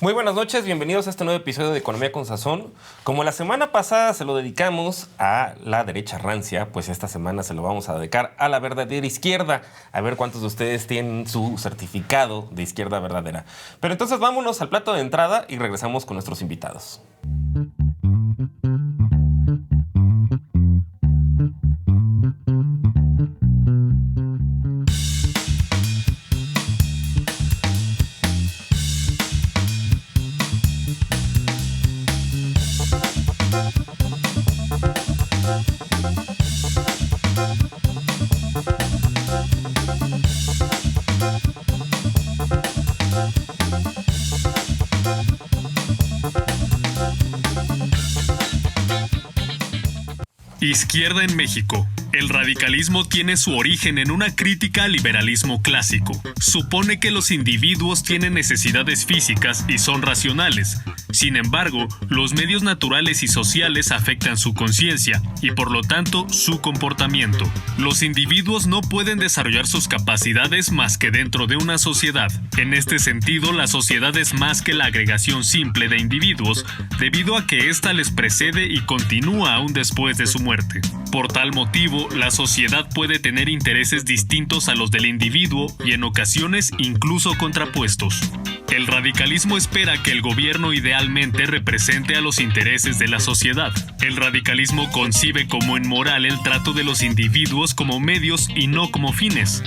Muy buenas noches, bienvenidos a este nuevo episodio de Economía con Sazón. Como la semana pasada se lo dedicamos a la derecha rancia, pues esta semana se lo vamos a dedicar a la verdadera izquierda. A ver cuántos de ustedes tienen su certificado de izquierda verdadera. Pero entonces vámonos al plato de entrada y regresamos con nuestros invitados. Izquierda en México. El radicalismo tiene su origen en una crítica al liberalismo clásico. Supone que los individuos tienen necesidades físicas y son racionales. Sin embargo, los medios naturales y sociales afectan su conciencia y por lo tanto su comportamiento. Los individuos no pueden desarrollar sus capacidades más que dentro de una sociedad. En este sentido, la sociedad es más que la agregación simple de individuos, debido a que ésta les precede y continúa aún después de su muerte. Por tal motivo, la sociedad puede tener intereses distintos a los del individuo y en ocasiones incluso contrapuestos. El radicalismo espera que el gobierno idealmente represente a los intereses de la sociedad. El radicalismo concibe como inmoral el trato de los individuos como medios y no como fines.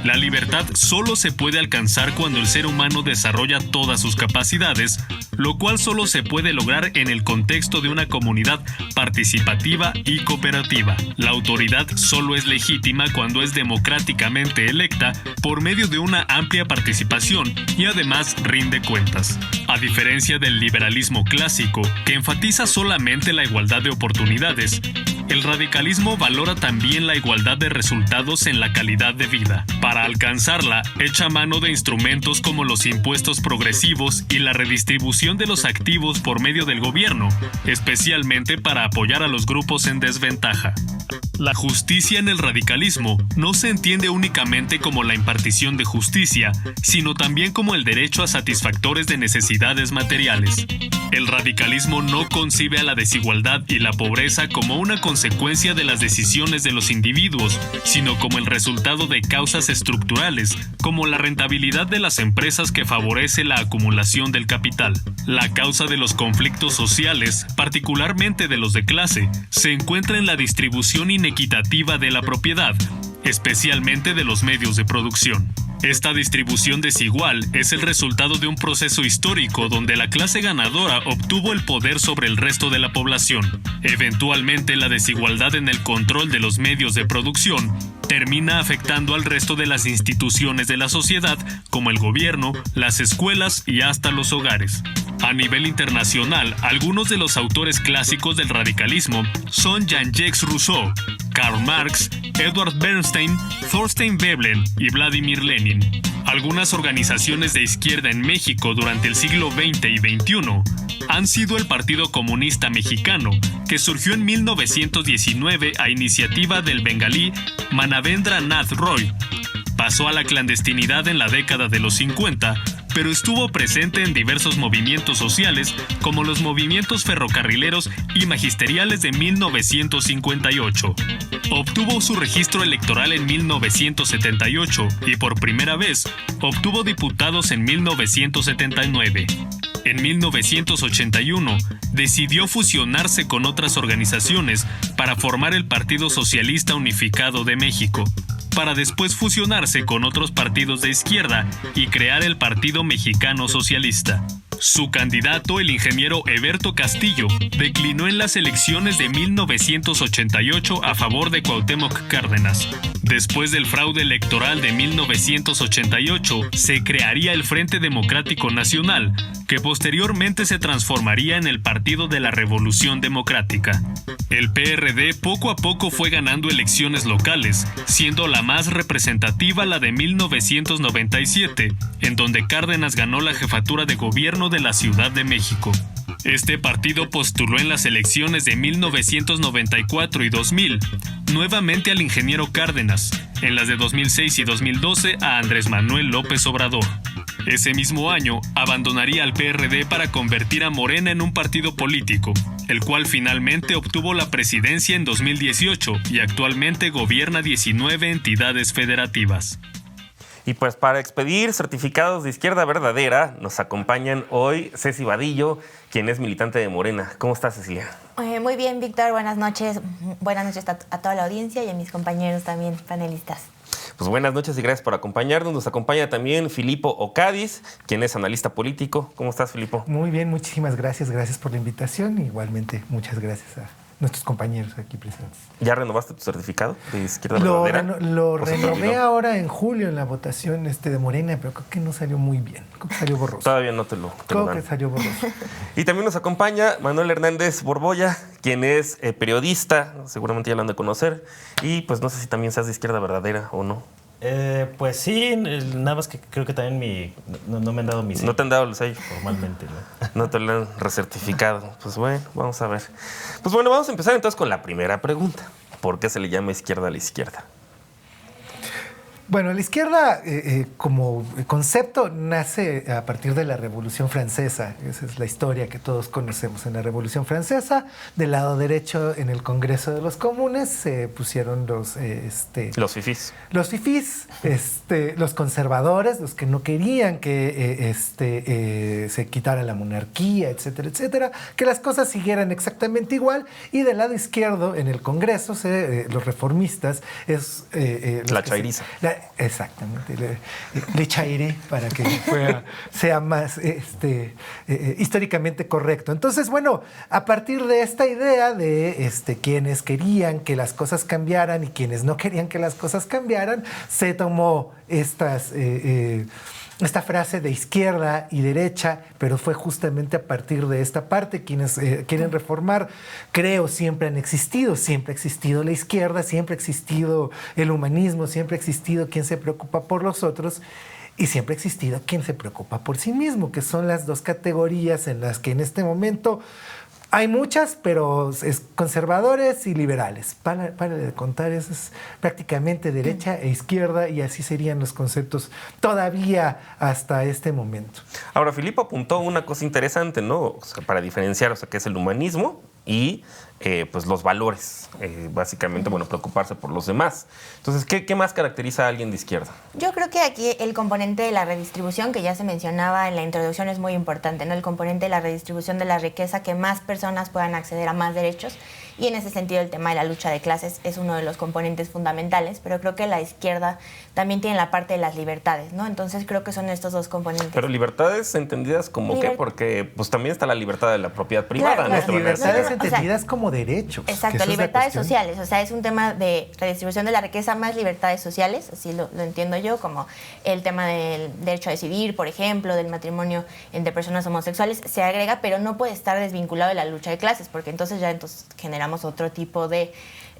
La libertad solo se puede alcanzar cuando el ser humano desarrolla todas sus capacidades, lo cual solo se puede lograr en el contexto de una comunidad participativa y cooperativa. La autoridad solo es legítima cuando es democráticamente electa por medio de una amplia participación y además rinde cuentas. A diferencia del liberalismo clásico, que enfatiza solamente la igualdad de oportunidades, el radicalismo valora también la igualdad de resultados en la calidad de vida. Para alcanzarla, echa mano de instrumentos como los impuestos progresivos y la redistribución de los activos por medio del gobierno, especialmente para apoyar a los grupos en desventaja. La justicia en el radicalismo no se entiende únicamente como la impartición de justicia, sino también como el derecho a satisfactores de necesidades materiales. El radicalismo no concibe a la desigualdad y la pobreza como una consecuencia de las decisiones de los individuos, sino como el resultado de causas estructurales, como la rentabilidad de las empresas que favorece la acumulación del capital. La causa de los conflictos sociales, particularmente de los de clase, se encuentra en la distribución inequitativa de la propiedad, especialmente de los medios de producción. Esta distribución desigual es el resultado de un proceso histórico donde la clase ganadora obtuvo el poder sobre el resto de la población. Eventualmente, la desigualdad en el control de los medios de producción termina afectando al resto de las instituciones de la sociedad, como el gobierno, las escuelas y hasta los hogares. A nivel internacional, algunos de los autores clásicos del radicalismo son Jean-Jacques Rousseau, Karl Marx, Edward Bernstein, Thorstein Veblen y Vladimir Lenin. Algunas organizaciones de izquierda en México durante el siglo XX y XXI han sido el Partido Comunista Mexicano, que surgió en 1919 a iniciativa del bengalí Manavendra Nath Roy. Pasó a la clandestinidad en la década de los 50, pero estuvo presente en diversos movimientos sociales como los movimientos ferrocarrileros y magisteriales de 1958. Obtuvo su registro electoral en 1978 y por primera vez obtuvo diputados en 1979. En 1981 decidió fusionarse con otras organizaciones para formar el Partido Socialista Unificado de México, para después fusionarse con otros partidos de izquierda y crear el Partido Mexicano Socialista. Su candidato, el ingeniero Heberto Castillo, declinó en las elecciones de 1988 a favor de Cuauhtémoc Cárdenas. Después del fraude electoral de 1988, se crearía el Frente Democrático Nacional, que posteriormente se transformaría en el Partido de la Revolución Democrática. El PRD poco a poco fue ganando elecciones locales, siendo la más representativa la de 1997, en donde Cárdenas ganó la jefatura de gobierno de la Ciudad de México. Este partido postuló en las elecciones de 1994 y 2000, nuevamente al ingeniero Cárdenas, en las de 2006 y 2012 a Andrés Manuel López Obrador. Ese mismo año, abandonaría al PRD para convertir a Morena en un partido político, el cual finalmente obtuvo la presidencia en 2018 y actualmente gobierna 19 entidades federativas. Y pues para expedir certificados de izquierda verdadera, nos acompañan hoy Ceci Vadillo, quien es militante de Morena. ¿Cómo estás, Cecilia? Muy bien, Víctor. Buenas noches. Buenas noches a toda la audiencia y a mis compañeros también, panelistas. Pues buenas noches y gracias por acompañarnos. Nos acompaña también Filipo Ocadiz, quien es analista político. ¿Cómo estás, Filipo? Muy bien, muchísimas gracias. Gracias por la invitación. Igualmente, muchas gracias a nuestros compañeros aquí presentes. ¿Ya renovaste tu certificado de izquierda verdadera? Lo renové ahora en julio en la votación de Morena, pero creo que no salió muy bien. Creo que salió borroso. Todavía no te lo Creo dan. que salió borroso. Y también nos acompaña Manuel Hernández Borbolla, quien es periodista, seguramente ya lo han de conocer. Y pues no sé si también seas de izquierda verdadera o no. Pues sí, nada más que creo que también no me han dado mi sello. No te han dado el sello. Formalmente, ¿no? No te lo han recertificado. Pues bueno, vamos a ver. Pues bueno, vamos a empezar entonces con la primera pregunta. ¿Por qué se le llama izquierda a la izquierda? Bueno, la izquierda como concepto nace a partir de la Revolución Francesa. Esa es la historia que todos conocemos. En la Revolución Francesa, del lado derecho, en el Congreso de los Comunes, se pusieron los fifís. Los fifís, los conservadores, los que no querían que se quitara la monarquía, etcétera, etcétera, que las cosas siguieran exactamente igual. Y del lado izquierdo, en el Congreso, los reformistas, La chairiza. Exactamente, le chairé para que sea más históricamente correcto. Entonces, bueno, a partir de esta idea de quienes querían que las cosas cambiaran y quienes no querían que las cosas cambiaran, se tomó esta frase de izquierda y derecha, pero fue justamente a partir de esta parte. Quienes quieren reformar, creo, siempre han existido. Siempre ha existido la izquierda, siempre ha existido el humanismo, siempre ha existido quien se preocupa por los otros y siempre ha existido quien se preocupa por sí mismo, que son las dos categorías en las que en este momento hay muchas, pero es conservadores y liberales. Para de contar, eso es prácticamente derecha e izquierda y así serían los conceptos todavía hasta este momento. Ahora, Filipo apuntó una cosa interesante, ¿no? O sea, para diferenciar, qué es el humanismo y pues los valores. Básicamente, bueno, preocuparse por los demás. Entonces, ¿qué más caracteriza a alguien de izquierda? Yo creo que aquí el componente de la redistribución, que ya se mencionaba en la introducción, es muy importante, ¿no? El componente de la redistribución de la riqueza, que más personas puedan acceder a más derechos. Y en ese sentido, el tema de la lucha de clases es uno de los componentes fundamentales, pero creo que la izquierda también tiene la parte de las libertades, ¿no? Entonces, creo que son estos dos componentes. Pero libertades entendidas como qué, porque pues también está la libertad de la propiedad privada. Claro, las libertades entendidas como derechos. Exacto, libertades sociales. O sea, es un tema de redistribución de la riqueza más libertades sociales, así lo entiendo yo, como el tema del derecho a decidir, por ejemplo, del matrimonio entre personas homosexuales, se agrega, pero no puede estar desvinculado de la lucha de clases, porque entonces generamos otro tipo de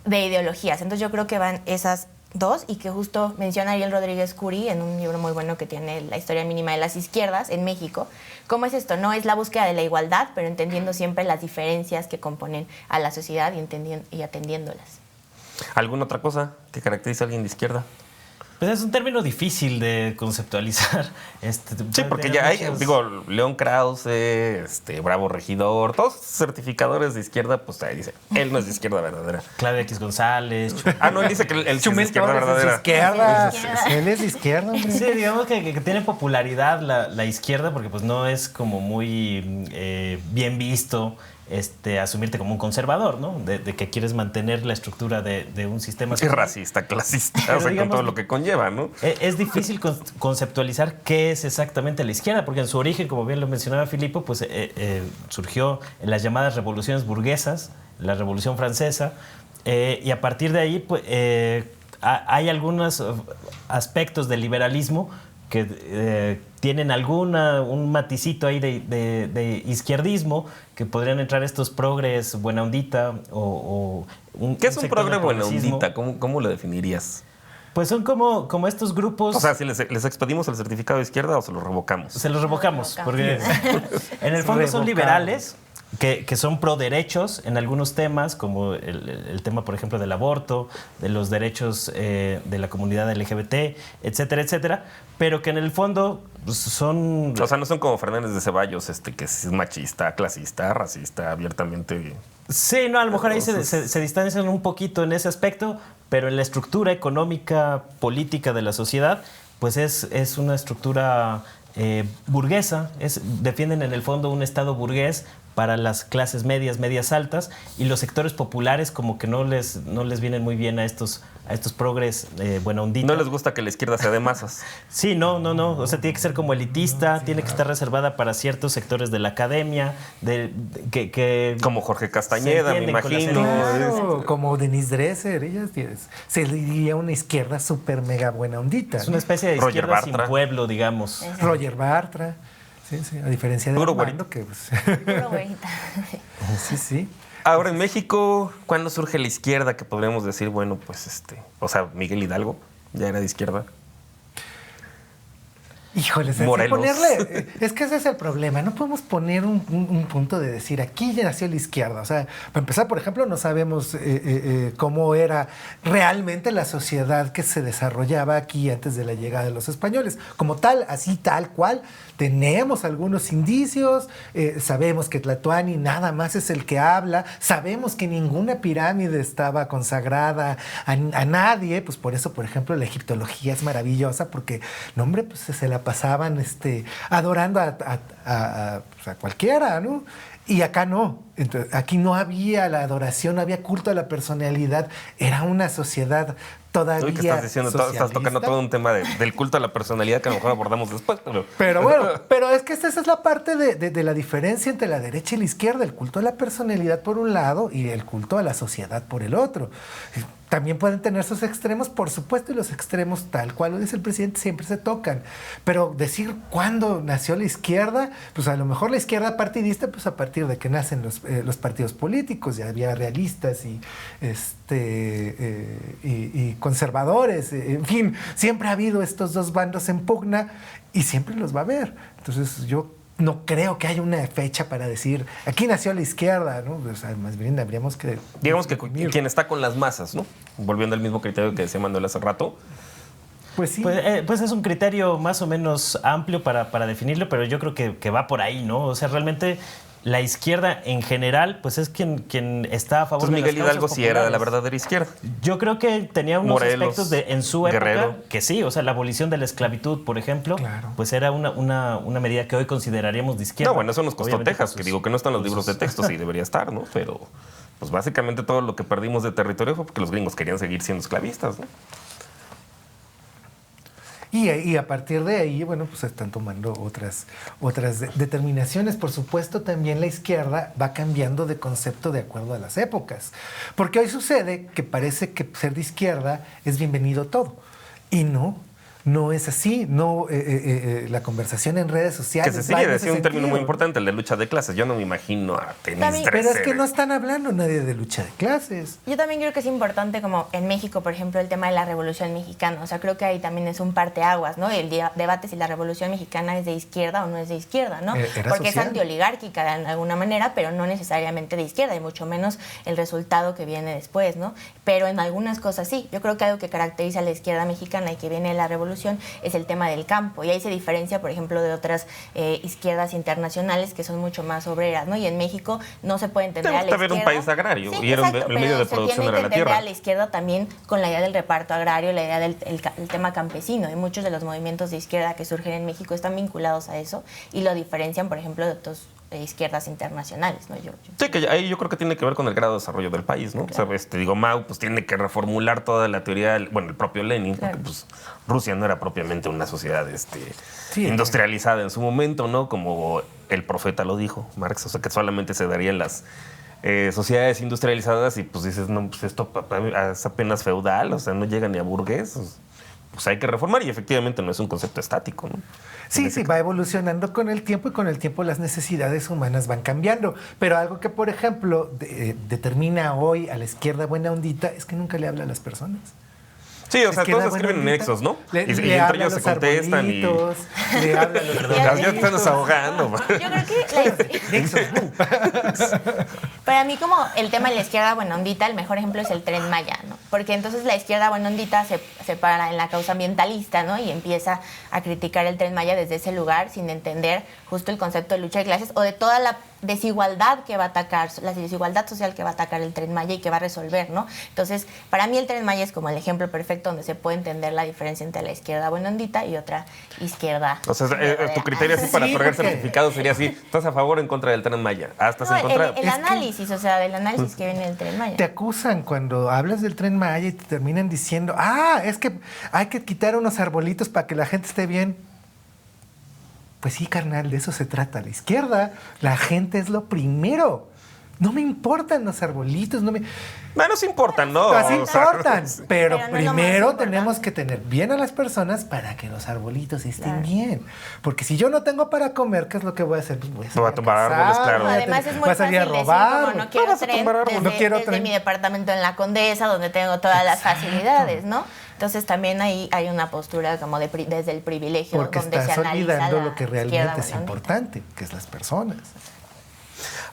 ideologías. Entonces yo creo que van esas dos, y que justo menciona Ariel Rodríguez Curi en un libro muy bueno que tiene La historia mínima de las izquierdas en México. ¿Cómo es esto? No es la búsqueda de la igualdad, pero entendiendo siempre las diferencias que componen a la sociedad y atendiéndolas. ¿Alguna otra cosa que caracteriza a alguien de izquierda? Pues es un término difícil de conceptualizar. Sí, porque ya hay, León Krause, Bravo Regidor, todos certificadores de izquierda, pues ahí dice, él no es de izquierda verdadera. Claudia X González. No, él dice que él es de izquierda verdadera. Él es de izquierda, hombre. Sí, digamos que tiene popularidad la izquierda porque pues no es como muy bien visto asumirte como un conservador, ¿no? De que quieres mantener la estructura de un sistema social. Es racista, clasista, con todo lo que conlleva, ¿no? Es difícil conceptualizar qué es exactamente la izquierda, porque en su origen, como bien lo mencionaba Filipo, pues surgió en las llamadas revoluciones burguesas, la Revolución Francesa, y a partir de ahí pues, hay algunos aspectos del liberalismo que tienen un maticito ahí de izquierdismo, que podrían entrar estos progres buena ondita o ¿Qué es un progre buena ondita? ¿Cómo lo definirías? Pues son como estos grupos... O sea, si les expedimos el certificado de izquierda o se lo revocamos. Se los revocamos, porque en el fondo son liberales, que son pro derechos en algunos temas, como el tema, por ejemplo, del aborto, de los derechos de la comunidad LGBT, etcétera, etcétera, pero que en el fondo pues, son... O sea, no son como Fernández de Ceballos, que es machista, clasista, racista, abiertamente... Sí, no, a lo mejor ahí se distancian un poquito en ese aspecto, pero en la estructura económica, política de la sociedad, pues es una estructura burguesa, defienden en el fondo un Estado burgués para las clases medias, medias altas, y los sectores populares como que no les vienen muy bien a estos progres buena ondita. No les gusta que la izquierda sea de masas. Sí, no. O sea, tiene que ser como elitista, tiene que estar reservada para ciertos sectores de la academia, que como Jorge Castañeda, me imagino. Claro, como Denise Dresser, ella se diría una izquierda súper mega buena ondita. Es una especie de Roger izquierda sin Bartra. pueblo, digamos. Roger Bartra. Sí, a diferencia de Puro Armando, que pues, Puro güerita. sí. Ahora, en México, ¿cuándo surge la izquierda? Que podríamos decir, bueno, pues o sea, Miguel Hidalgo ya era de izquierda. Híjoles, Morelos. es que ese es el problema. No podemos poner un punto de decir, aquí ya nació la izquierda. O sea, para empezar, por ejemplo, no sabemos cómo era realmente la sociedad que se desarrollaba aquí antes de la llegada de los españoles. Como tal, así tal cual, tenemos algunos indicios, sabemos que Tlatoani nada más es el que habla, sabemos que ninguna pirámide estaba consagrada a nadie, pues por eso, por ejemplo, la egiptología es maravillosa, porque, no hombre, pues se la pasaban adorando a cualquiera, ¿no? Y acá no. Entonces, aquí no había la adoración, no había culto a la personalidad. Era una sociedad todavía Uy, ¿qué estás diciendo? Estás tocando todo un tema del culto a la personalidad que a lo mejor abordamos después. Pero bueno, pero es que esa es la parte de la diferencia entre la derecha y la izquierda. El culto a la personalidad por un lado y el culto a la sociedad por el otro. También pueden tener sus extremos, por supuesto, y los extremos, tal cual lo dice el presidente, siempre se tocan. Pero decir cuándo nació la izquierda, pues a lo mejor la izquierda partidista, pues a partir de que nacen los partidos políticos, ya había realistas y conservadores, en fin, siempre ha habido estos dos bandos en pugna y siempre los va a haber. Entonces yo no creo que haya una fecha para decir, aquí nació la izquierda, ¿no? O sea, más bien habríamos que... Digamos que quien está con las masas, ¿no? Volviendo al mismo criterio que decía Manuel hace rato. Pues sí. Pues es un criterio más o menos amplio para definirlo, pero yo creo que va por ahí, ¿no? O sea, realmente la izquierda en general, pues es quien está a favor Entonces, de Miguel las causas Hidalgo sí era de la populares. verdadera izquierda. Yo creo que tenía unos Morelos, aspectos en su época Guerrero. que sí, o sea, la abolición de la esclavitud, por ejemplo, Claro. pues era una medida que hoy consideraríamos de izquierda. No, bueno, eso nos costó Obviamente Texas, con que sus- digo que no están los con libros de sus- texto, sí debería estar, ¿no? Pero, pues básicamente todo lo que perdimos de territorio fue porque los gringos querían seguir siendo esclavistas, ¿no? Y a partir de ahí, bueno, pues se están tomando otras determinaciones. Por supuesto, también la izquierda va cambiando de concepto de acuerdo a las épocas. Porque hoy sucede que parece que ser de izquierda es bienvenido todo. Y no es así. No, la conversación en redes sociales... Que se sigue decía un término muy importante, el de lucha de clases. Yo no me imagino a Denise También- Pero es Dresser. que no están hablando nadie de lucha de clases. Yo también creo que es importante, como en México, por ejemplo, el tema de la Revolución Mexicana. O sea, creo que ahí también es un parteaguas, ¿no? El debate si la Revolución Mexicana es de izquierda o no es de izquierda, ¿no? Era Porque social. es antioligárquica de alguna manera, pero no necesariamente de izquierda, y mucho menos el resultado que viene después, ¿no? Pero en algunas cosas sí. Yo creo que algo que caracteriza a la izquierda mexicana y que viene de la Revolución es el tema del campo. Y ahí se diferencia, por ejemplo, de otras izquierdas internacionales que son mucho más obreras, ¿no? Y en México no se puede entender a la Gusta ver izquierda. un país agrario, Sí, y era exacto, el medio de pero producción se tiene era que la entender tierra. a la izquierda también con la idea del reparto agrario, la idea del el tema campesino. Y muchos de los movimientos de izquierda que surgen en México están vinculados a eso y lo diferencian, por ejemplo, de otras izquierdas internacionales, ¿no? Sí, que ahí yo creo que tiene que ver con el grado de desarrollo del país, ¿no? Claro. O sea, digo, Mao pues tiene que reformular toda la teoría, bueno, el propio Lenin, Claro. porque pues Rusia no era propiamente una sociedad Sí, industrializada en su momento, ¿no? Como el profeta lo dijo, Marx, o sea, que solamente se daría en las sociedades industrializadas y pues dices, no, pues esto es apenas feudal, o sea, no llega ni a burgués, pues hay que reformar y efectivamente no es un concepto estático, ¿no? Sí, va evolucionando con el tiempo y con el tiempo las necesidades humanas van cambiando. Pero algo que, por ejemplo, determina hoy a la izquierda buena ondita es que nunca le habla a las personas. Sí, o sea, izquierda todos escriben en buena ondita, nexos, ¿no? Le, Y le entre habla a ellos se los contestan y... arbolitos, le habla a los Ya te están arbolitos. desahogando. Yo creo que para mí como el tema de la izquierda buena ondita, el mejor ejemplo es el Tren Maya, ¿no? Porque entonces la izquierda buena ondita se para en la causa ambientalista, ¿no? Y empieza a criticar el Tren Maya desde ese lugar sin entender justo el concepto de lucha de clases o de toda la desigualdad que va a atacar, la desigualdad social que va a atacar el Tren Maya y que va a resolver, ¿no? Entonces, para mí el Tren Maya es como el ejemplo perfecto donde se puede entender la diferencia entre la izquierda buena ondita y otra izquierda. O sea, tu criterio así para Sí, otorgar porque- certificado sería así, ¿estás a favor o en contra del Tren Maya? Ah, ¿estás No, en contra? el análisis, o sea, del análisis que viene del Tren Maya. Te acusan cuando hablas del Tren Maya y te terminan diciendo, es que hay que quitar unos arbolitos para que la gente esté bien. Pues sí, carnal, de eso se trata. La izquierda, la gente es lo primero. No me importan los arbolitos, no me... Bueno, sí importan, ¿no? Así O sea, importan, pero Pero no es lo más primero importante. tenemos que tener bien a las personas para que los arbolitos estén Claro. bien. Porque si yo no tengo para comer, ¿qué es lo que voy a hacer? Pues voy a Voy a salir tomar cazar, árboles, claro. voy a Además te- es muy voy a fácil salir a decir robar. como no quiero vas a tren tomar árboles. desde, No quiero desde tren. mi departamento en la Condesa, donde tengo todas las facilidades, ¿no? Entonces también ahí hay una postura como desde el privilegio Porque donde se estás analiza olvidando la lo que izquierda realmente es buena ondita. importante, que es las personas.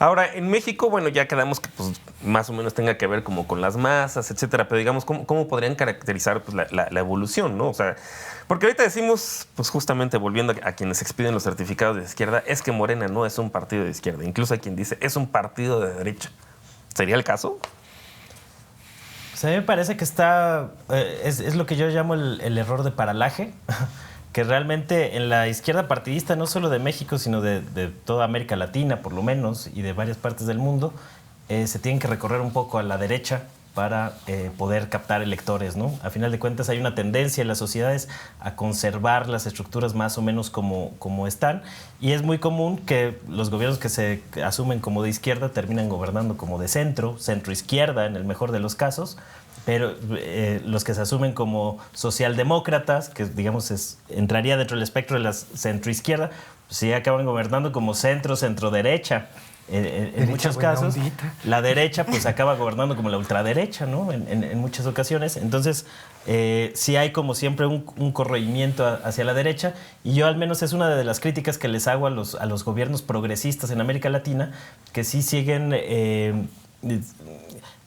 Ahora, en México, bueno, ya quedamos que pues, más o menos tenga que ver como con las masas, etcétera, pero digamos, ¿cómo podrían caracterizar pues, la evolución, ¿no? O sea, porque ahorita decimos, pues justamente volviendo a quienes expiden los certificados de izquierda, es que Morena no es un partido de izquierda. Incluso hay quien dice, es un partido de derecha. ¿Sería el caso? Pues a mí me parece que es lo que yo llamo el error de paralaje, que realmente en la izquierda partidista, no solo de México, sino de toda América Latina, por lo menos, y de varias partes del mundo, se tienen que recorrer un poco a la derecha para poder captar electores, ¿no? A final de cuentas hay una tendencia en las sociedades a conservar las estructuras más o menos como están, y es muy común que los gobiernos que se asumen como de izquierda terminan gobernando como de centro-izquierda en el mejor de los casos, pero los que se asumen como socialdemócratas, que digamos entraría dentro del espectro de la centroizquierda, pues sí acaban gobernando como centro-derecha. En muchos buena casos, ondita. la derecha pues acaba gobernando como la ultraderecha, ¿no? En muchas ocasiones. Entonces, sí hay como siempre un corregimiento hacia la derecha, y yo al menos es una de las críticas que les hago a los gobiernos progresistas en América Latina, que sí siguen...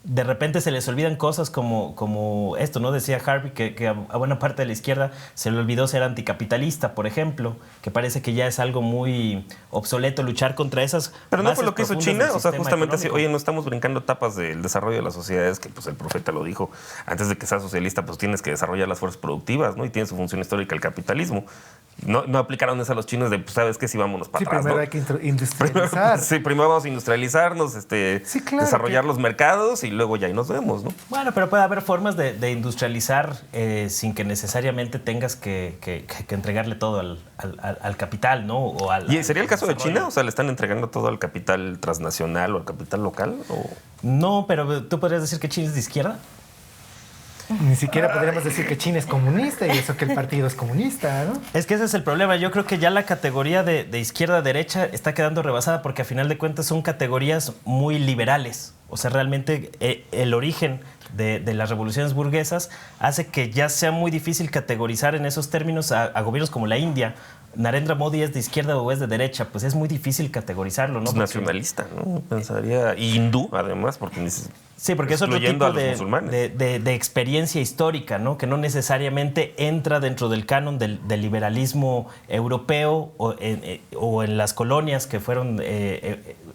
de repente se les olvidan cosas como esto, ¿no? Decía Harvey que a buena parte de la izquierda se le olvidó ser anticapitalista, por ejemplo, que parece que ya es algo muy obsoleto luchar contra esas. Pero no bases fue lo que hizo profundas China, del o sea, sistema justamente así, económico. oye, no estamos brincando etapas del desarrollo de las sociedades, que pues el profeta lo dijo, antes de que seas socialista, pues tienes que desarrollar las fuerzas productivas, ¿no? Y tiene su función histórica el capitalismo. No aplicaron eso a los chinos de, pues, ¿sabes qué? Si vámonos para Sí, atrás, primero ¿no? hay que industrializar. Sí, primero vamos a industrializarnos, Sí, claro, desarrollar que- los mercados y luego ya ahí nos vemos, ¿no? Bueno, pero puede haber formas de industrializar sin que necesariamente tengas que entregarle todo al capital, ¿no? O ¿Y sería el caso de desarrollo. China? O sea, ¿le están entregando todo al capital transnacional o al capital local? ¿O? No, pero tú podrías decir que China es de izquierda. Ni siquiera podríamos decir que China es comunista y eso que el partido es comunista, ¿no? Es que ese es el problema. Yo creo que ya la categoría de izquierda-derecha está quedando rebasada porque a final de cuentas son categorías muy liberales. O sea, realmente el origen de las revoluciones burguesas hace que ya sea muy difícil categorizar en esos términos a gobiernos como la India. Narendra Modi es de izquierda o es de derecha, pues es muy difícil categorizarlo, ¿no? Es Porque- nacionalista, ¿no? Pensaría. Y hindú, además, porque Sí, porque es otro excluyendo tipo a los musulmanes. de experiencia histórica, ¿no? Que no necesariamente entra dentro del canon del liberalismo europeo o en las colonias que fueron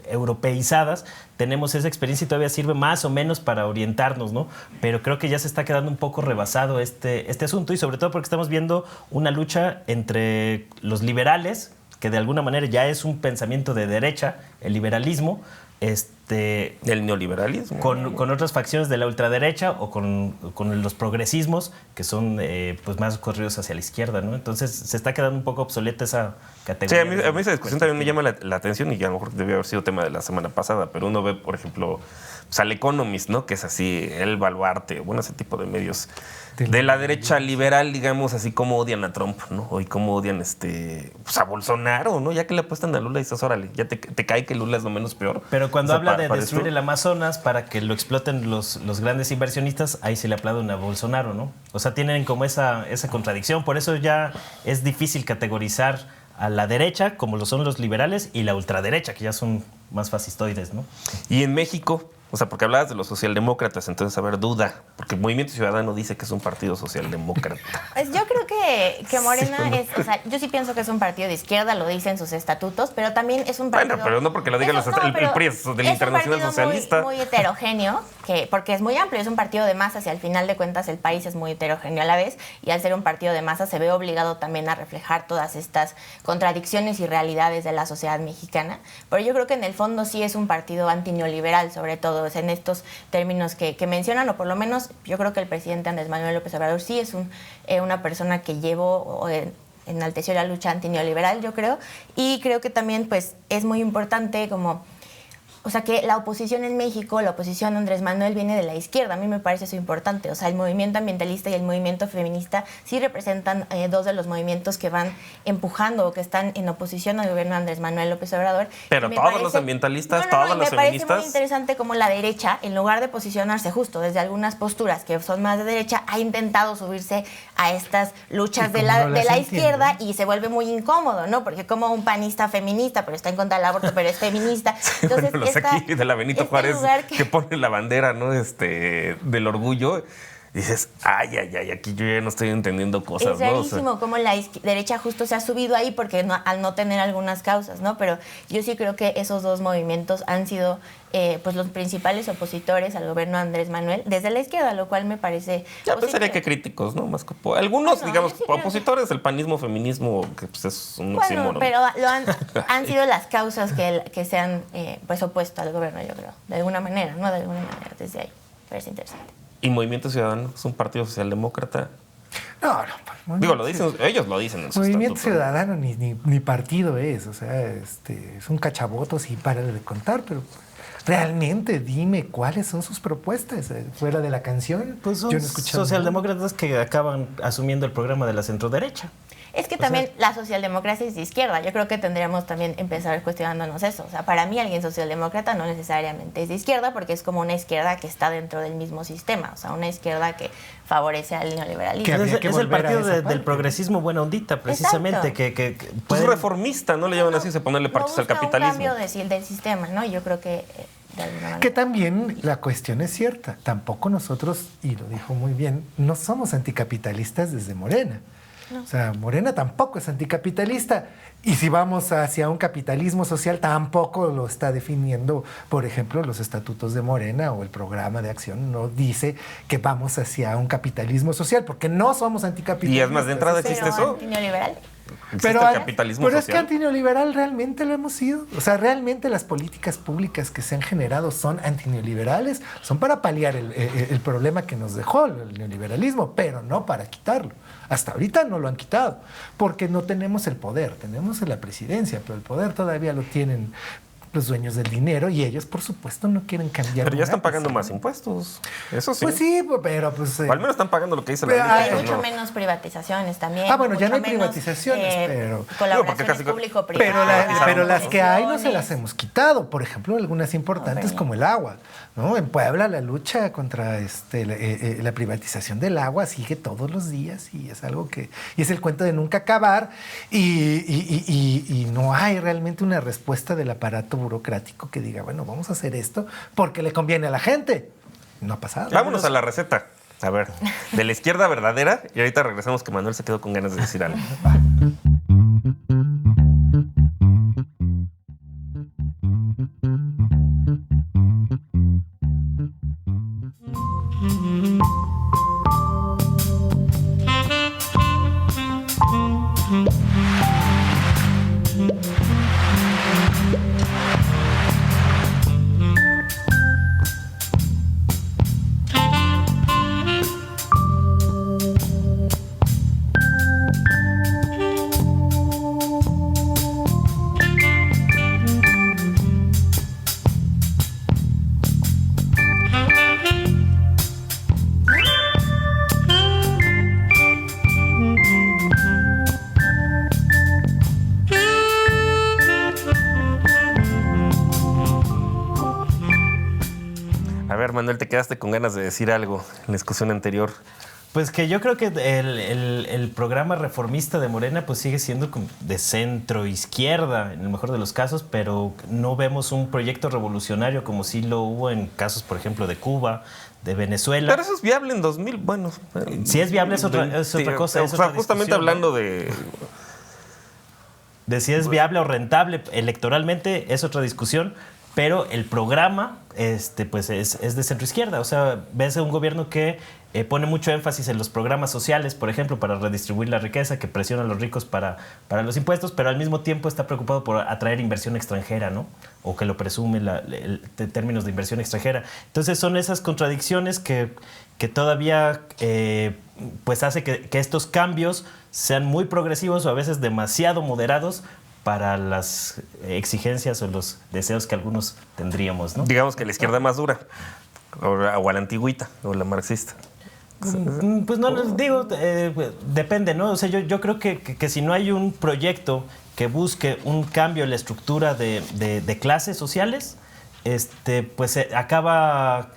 europeizadas. Tenemos esa experiencia y todavía sirve más o menos para orientarnos, ¿no? Pero creo que ya se está quedando un poco rebasado este asunto, y sobre todo porque estamos viendo una lucha entre los liberales, que de alguna manera ya es un pensamiento de derecha, el liberalismo, El neoliberalismo. con otras facciones de la ultraderecha o con los progresismos que son pues más corridos hacia la izquierda, ¿no? Entonces se está quedando un poco obsoleta esa Sí, categoría. a mí esa discusión también me llama la atención, y a lo mejor debió haber sido tema de la semana pasada, pero uno ve, por ejemplo, pues, al Economist, ¿no? Que es así, el baluarte, bueno, ese tipo de medios de la derecha liberal, digamos, así como odian a Trump, ¿no? Y como odian pues, a Bolsonaro, ¿no? Ya que le apuestan a Lula y dices, órale, ya te cae que Lula es lo menos peor. Pero cuando O sea, hablan de para destruir esto. el Amazonas para que lo exploten los grandes inversionistas, ahí se le aplauden a Bolsonaro, ¿no? O sea, tienen como esa contradicción. Por eso ya es difícil categorizar a la derecha, como lo son los liberales, y la ultraderecha, que ya son más fascistoides, ¿no? Y en México, o sea, porque hablabas de los socialdemócratas, entonces, a ver, duda, porque Movimiento Ciudadano dice que es un partido socialdemócrata. Pues yo creo que Morena Sí, ¿no? es, o sea, yo sí pienso que es un partido de izquierda, lo dicen sus estatutos, pero también es un partido... Bueno, pero no porque lo digan Eso, los el pero PRI es del es un Internacional partido Socialista. muy heterogéneo, porque es muy amplio, es un partido de masas y al final de cuentas el país es muy heterogéneo a la vez, y al ser un partido de masas se ve obligado también a reflejar todas estas contradicciones y realidades de la sociedad mexicana. Pero yo creo que en el fondo sí es un partido antineoliberal, sobre todo es en estos términos que mencionan, o por lo menos yo creo que el presidente Andrés Manuel López Obrador sí es una persona que enalteció la lucha antineoliberal, yo creo, y creo que también pues es muy importante como... O sea, que la oposición en México, la oposición a Andrés Manuel viene de la izquierda. A mí me parece eso importante. O sea, el movimiento ambientalista y el movimiento feminista sí representan dos de los movimientos que van empujando o que están en oposición al gobierno de Andrés Manuel López Obrador. Pero todos los ambientalistas, todas las me parece feministas... muy interesante cómo la derecha, en lugar de posicionarse justo desde algunas posturas que son más de derecha, ha intentado subirse a estas luchas de la izquierda y se vuelve muy incómodo, ¿no? Porque como un panista feminista, pero está en contra del aborto, pero es feminista. Entonces, bueno, los aquí de la Benito Juárez que pone la bandera, ¿no? Del orgullo. Y dices, ay, aquí yo ya no estoy entendiendo cosas, es ¿no? rarísimo, o sea, cómo la derecha justo se ha subido ahí porque al no tener algunas causas, ¿no? Pero yo sí creo que esos dos movimientos han sido pues los principales opositores al gobierno de Andrés Manuel desde la izquierda, lo cual me parece ya pensaría que críticos, ¿no? Más que algunos, digamos, opositores del panismo, feminismo, que pues es un oxímoron. Pero han sido las causas que se han pues opuesto al gobierno, yo creo, de alguna manera, ¿no? De alguna manera, desde ahí. Parece interesante. ¿Y Movimiento Ciudadano es un partido socialdemócrata? No. Digo, ellos lo dicen en su Movimiento estatuto. Ciudadano ni partido es, o sea, es un cachaboto y para de contar, pero realmente dime cuáles son sus propuestas fuera de la canción. Pues son yo no he escuchado socialdemócratas que acaban asumiendo el programa de la centroderecha. Es que también la socialdemocracia es de izquierda. Yo creo que tendríamos también empezar cuestionándonos eso. O sea, para mí alguien socialdemócrata no necesariamente es de izquierda porque es como una izquierda que está dentro del mismo sistema. O sea, una izquierda que favorece al neoliberalismo. Que Es el partido volver a esa del parte. progresismo buena ondita, precisamente. Que Pues pueden- reformista, ¿no? Le llaman así, se ponerle parches al busca capitalismo. un cambio del sistema, ¿no? Yo creo que de alguna manera. Que también la cuestión es cierta. Tampoco nosotros, y lo dijo muy bien, no somos anticapitalistas desde Morena. No. O sea, Morena tampoco es anticapitalista. Y si vamos hacia un capitalismo social, tampoco lo está definiendo, por ejemplo, los estatutos de Morena o el programa de acción no dice que vamos hacia un capitalismo social, porque no somos anticapitalistas. Y es más, de entrada existe Pero eso. antineoliberal. Existe el capitalismo pero social. es que antineoliberal realmente lo hemos sido. O sea, realmente las políticas públicas que se han generado son antineoliberales, son para paliar el problema que nos dejó el neoliberalismo, pero no para quitarlo. Hasta ahorita no lo han quitado, porque no tenemos el poder, tenemos la presidencia, pero el poder todavía lo tienen los dueños del dinero y ellos, por supuesto, no quieren cambiar. Pero ya están nada, pagando ¿sí? más impuestos. Eso sí. Pues sí, pero pues... O al menos están pagando lo que dice pero la Hay ley. mucho ¿no? menos privatizaciones también. bueno, ya no hay mucho menos, privatizaciones, pero... Colaboraciones porque casi- público-privadas. Pero las que hay no se las concesiones. hemos quitado. Por ejemplo, algunas importantes como el agua, ¿no? En Puebla la lucha contra la privatización del agua sigue todos los días y es algo que... Y es el cuento de nunca acabar y no hay realmente una respuesta del aparato burocrático que diga, bueno, vamos a hacer esto porque le conviene a la gente. No ha pasado. Vámonos a la receta. A ver, de la izquierda verdadera. Y ahorita regresamos que Manuel se quedó con ganas de decir algo. ver, Manuel, te quedaste con ganas de decir algo en la discusión anterior. Pues que yo creo que el programa reformista de Morena pues sigue siendo de centro-izquierda en el mejor de los casos, pero no vemos un proyecto revolucionario como sí lo hubo en casos, por ejemplo, de Cuba, de Venezuela. Pero eso es viable en 2000, bueno. Si es viable es otra cosa. O sea, justamente hablando de si es viable o rentable electoralmente es otra discusión, pero el programa pues es de centro-izquierda. O sea, ves a un gobierno que pone mucho énfasis en los programas sociales, por ejemplo, para redistribuir la riqueza, que presiona a los ricos para los impuestos, pero al mismo tiempo está preocupado por atraer inversión extranjera, ¿no? O que lo presume en términos de inversión extranjera. Entonces son esas contradicciones que todavía pues hace que estos cambios sean muy progresivos o a veces demasiado moderados para las exigencias o los deseos que algunos tendríamos, ¿no? Digamos que la izquierda más dura, o a la antigüita, o la marxista. Pues no, digo, depende, ¿no? O sea, yo creo que si no hay un proyecto que busque un cambio en la estructura de clases sociales, pues acaba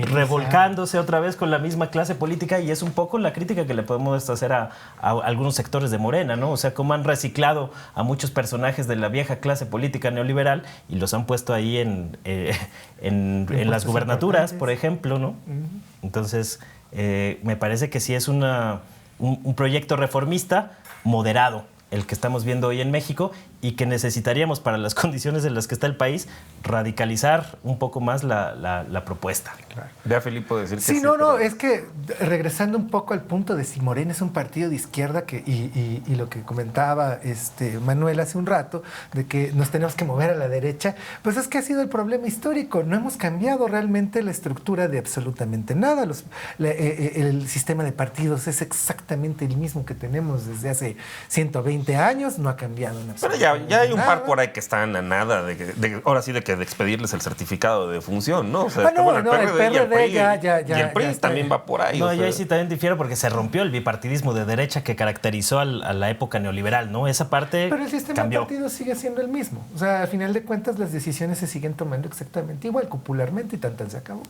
revolcándose otra vez con la misma clase política, y es un poco la crítica que le podemos hacer a algunos sectores de Morena, ¿no? O sea, cómo han reciclado a muchos personajes de la vieja clase política neoliberal y los han puesto ahí en las gubernaturas, por ejemplo, ¿no? Entonces, me parece que sí es un proyecto reformista moderado el que estamos viendo hoy en México, y que necesitaríamos, para las condiciones en las que está el país, radicalizar un poco más la propuesta. Claro. Vea, Filipe, decir que sí. No, es que regresando un poco al punto de si Morena es un partido de izquierda, y lo que comentaba Manuel hace un rato, de que nos tenemos que mover a la derecha, pues es que ha sido el problema histórico. No hemos cambiado realmente la estructura de absolutamente nada. El sistema de partidos es exactamente el mismo que tenemos desde hace 120 años, no ha cambiado en absoluto. Pero ya hay un par por ahí que están a nada ahora sí de expedirles el certificado de función, ¿no? O sea, el PRD y el PRI también va por ahí. No, yo ahí sí también difiero, porque se rompió el bipartidismo de derecha que caracterizó a la época neoliberal, ¿no? Esa parte Pero el sistema cambió. de partidos sigue siendo el mismo. O sea, al final de cuentas las decisiones se siguen tomando exactamente igual, popularmente, y tanto se acabó.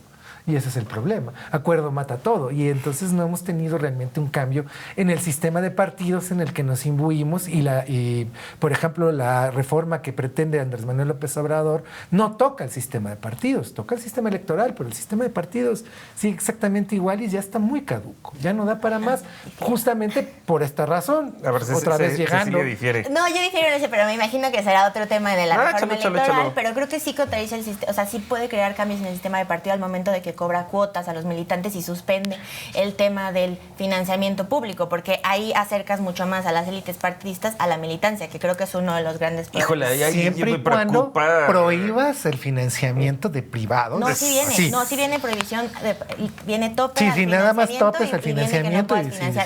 Y ese es el problema. Acuerdo mata todo. Y entonces no hemos tenido realmente un cambio en el sistema de partidos en el que nos imbuimos. Y por ejemplo, la reforma que pretende Andrés Manuel López Obrador no toca el sistema de partidos, toca el sistema electoral, pero el sistema de partidos sigue exactamente igual y ya está muy caduco. Ya no da para más, justamente por esta razón. A ver, otra vez llegando. Difiere. No, yo difiero en ese, pero me imagino que será otro tema de la reforma electoral. Échalo. Pero creo que sí contradice el sistema, o sea, sí puede crear cambios en el sistema de partido al momento de que cobra cuotas a los militantes y suspende el tema del financiamiento público, porque ahí acercas mucho más a las élites partidistas a la militancia, que creo que es uno de los grandes problemas. Híjole, ahí siempre y cuando prohíbas el financiamiento de privados. No, sí viene prohibición, viene tope al financiamiento. Sí, nada más topes al financiamiento.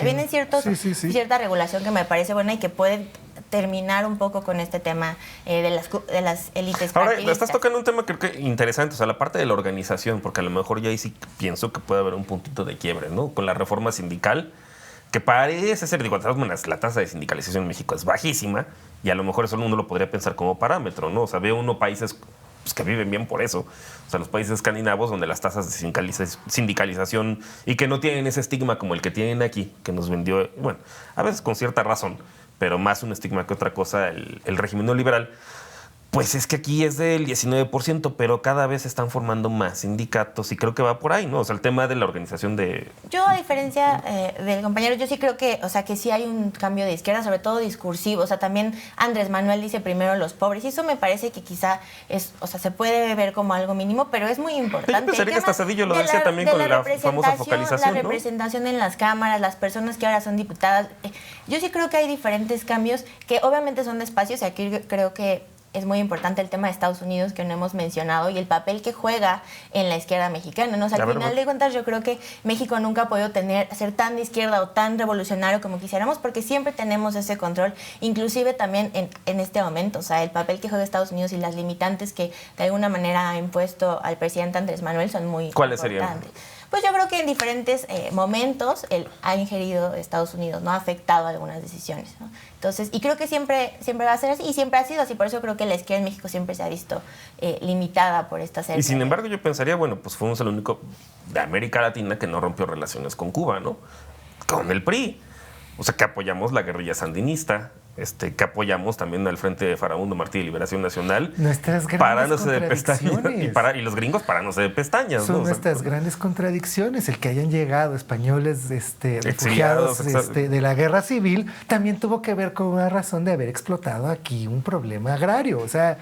Viene cierta regulación que me parece buena y que puede terminar un poco con este tema de las élites partidistas. Ahora, estás tocando un tema creo que interesante, o sea, la parte de la organización, porque a lo mejor ya ahí sí pienso que puede haber un puntito de quiebre, ¿no? Con la reforma sindical, que parece ser, digo, la tasa de sindicalización en México es bajísima, y a lo mejor eso uno lo podría pensar como parámetro, ¿no? O sea, ve uno países pues, que viven bien por eso. O sea, los países escandinavos donde las tasas de sindicalización y que no tienen ese estigma como el que tienen aquí, que nos vendió, bueno, a veces con cierta razón, pero más un estigma que otra cosa, el régimen neoliberal, pues es que aquí es del 19%, pero cada vez se están formando más sindicatos y creo que va por ahí, ¿no? O sea, el tema de la organización de... Yo, a diferencia del compañero, yo sí creo que, o sea, que sí hay un cambio de izquierda, sobre todo discursivo. O sea, también Andrés Manuel dice primero los pobres y eso me parece que quizá es, o sea, se puede ver como algo mínimo, pero es muy importante. Yo pensaría que hasta Cedillo lo decía también con la famosa focalización, la representación en las cámaras, las personas que ahora son diputadas. Yo sí creo que hay diferentes cambios que obviamente son despacios y aquí creo que es muy importante el tema de Estados Unidos que no hemos mencionado y el papel que juega en la izquierda mexicana, ¿no? O sea, al final de cuentas yo creo que México nunca ha podido ser tan de izquierda o tan revolucionario como quisiéramos porque siempre tenemos ese control, inclusive también en este momento. O sea, el papel que juega Estados Unidos y las limitantes que de alguna manera ha impuesto al presidente Andrés Manuel son muy ¿Cuáles importantes. serían? Pues yo creo que en diferentes momentos él ha ingerido Estados Unidos, ¿no? Ha afectado algunas decisiones, ¿no? Entonces, y creo que siempre va a ser así, y siempre ha sido así. Por eso creo que la izquierda en México siempre se ha visto limitada por esta serie. Y sin embargo, yo pensaría, bueno, pues fuimos el único de América Latina que no rompió relaciones con Cuba, ¿no? Con el PRI. O sea, que apoyamos la guerrilla sandinista, que apoyamos también al Frente de Farabundo Martí de Liberación Nacional. Nuestras grandes parándose de pestañas. contradicciones. Y los gringos parándose de pestañas. Son ¿no? nuestras grandes contradicciones. El que hayan llegado españoles refugiados de la guerra civil también tuvo que ver con una razón de haber explotado aquí un problema agrario. O sea,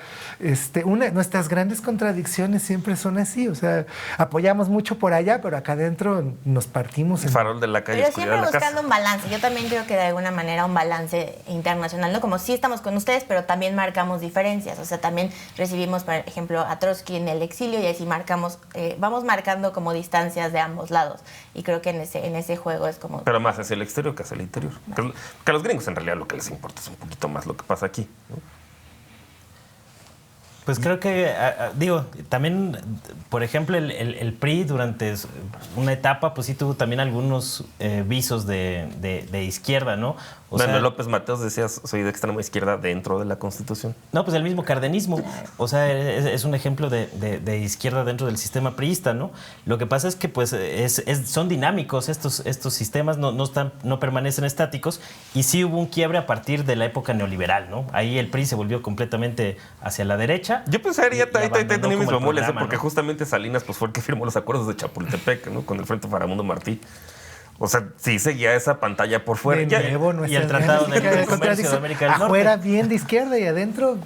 nuestras grandes contradicciones siempre son así. O sea, apoyamos mucho por allá, pero acá adentro nos partimos. El farol de la calle, pero oscuridad siempre de la buscando casa. un balance. Yo también creo que de alguna manera un balance internacional, ¿no? Como sí estamos con ustedes, pero también marcamos diferencias. O sea, también recibimos, por ejemplo, a Trotsky en el exilio y así vamos marcando como distancias de ambos lados. Y creo que en ese juego es como... Pero más hacia el exterior que hacia el interior. Que a los gringos en realidad lo que les importa es un poquito más lo que pasa aquí, ¿no? Pues creo que, también, por ejemplo, el PRI durante una etapa, pues sí tuvo también algunos visos de izquierda, ¿no? López Mateos decía, soy de extrema izquierda dentro de la Constitución. No, pues el mismo cardenismo. O sea, es un ejemplo de izquierda dentro del sistema priista, ¿no? Lo que pasa es que pues son dinámicos estos sistemas, no permanecen estáticos, y sí hubo un quiebre a partir de la época neoliberal, ¿no? Ahí el PRI se volvió completamente hacia la derecha. Yo pensaría que tenía mis bemoles, porque ¿no? Justamente Salinas pues, fue el que firmó los acuerdos de Chapultepec, ¿no? Con el Frente Farabundo Martí. O sea, sí seguía esa pantalla por fuera. De nuevo, y el Tratado de Comercio de América del Norte. Afuera bien de izquierda y adentro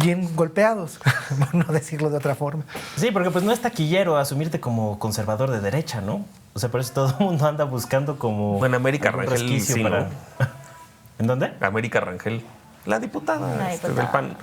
bien golpeados, por no decirlo de otra forma. Sí, porque pues no es taquillero asumirte como conservador de derecha, ¿no? O sea, por eso todo el mundo anda buscando como... Bueno, América algún Rangel, resquicio sí, para... ¿no? ¿En dónde? América Rangel, la diputada, del PAN.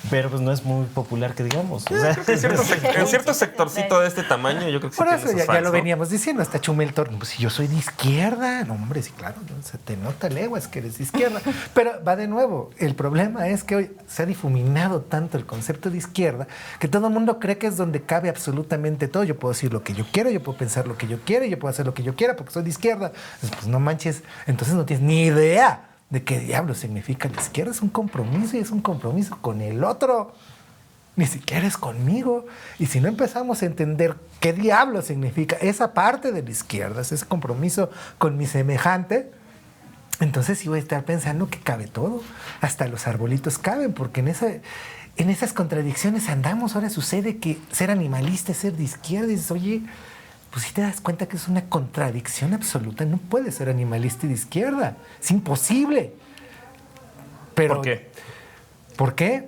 Pero pues no es muy popular que digamos. O sea, En cierto sectorcito de este tamaño, yo creo que sí Por tiene eso sus ya fans, lo ¿no? veníamos diciendo, hasta Chumel Torres, pues si yo soy de izquierda, no hombre, sí, claro, ¿no? Se te nota leguas que eres de izquierda. Pero va de nuevo, el problema es que hoy se ha difuminado tanto el concepto de izquierda que todo el mundo cree que es donde cabe absolutamente todo. Yo puedo decir lo que yo quiero, yo puedo pensar lo que yo quiero, yo puedo hacer lo que yo quiera porque soy de izquierda. Pues no manches, entonces no tienes ni idea de qué diablo significa la izquierda. Es un compromiso y es un compromiso con el otro. Ni siquiera es conmigo. Y si no empezamos a entender qué diablo significa esa parte de la izquierda, ese compromiso con mi semejante, entonces sí voy a estar pensando que cabe todo. Hasta los arbolitos caben, porque en esas contradicciones andamos. Ahora sucede que ser animalista es ser de izquierda. Y dices, oye, pues si te das cuenta que es una contradicción absoluta. No puedes ser animalista y de izquierda. Es imposible. Pero, ¿por qué? ¿Por qué?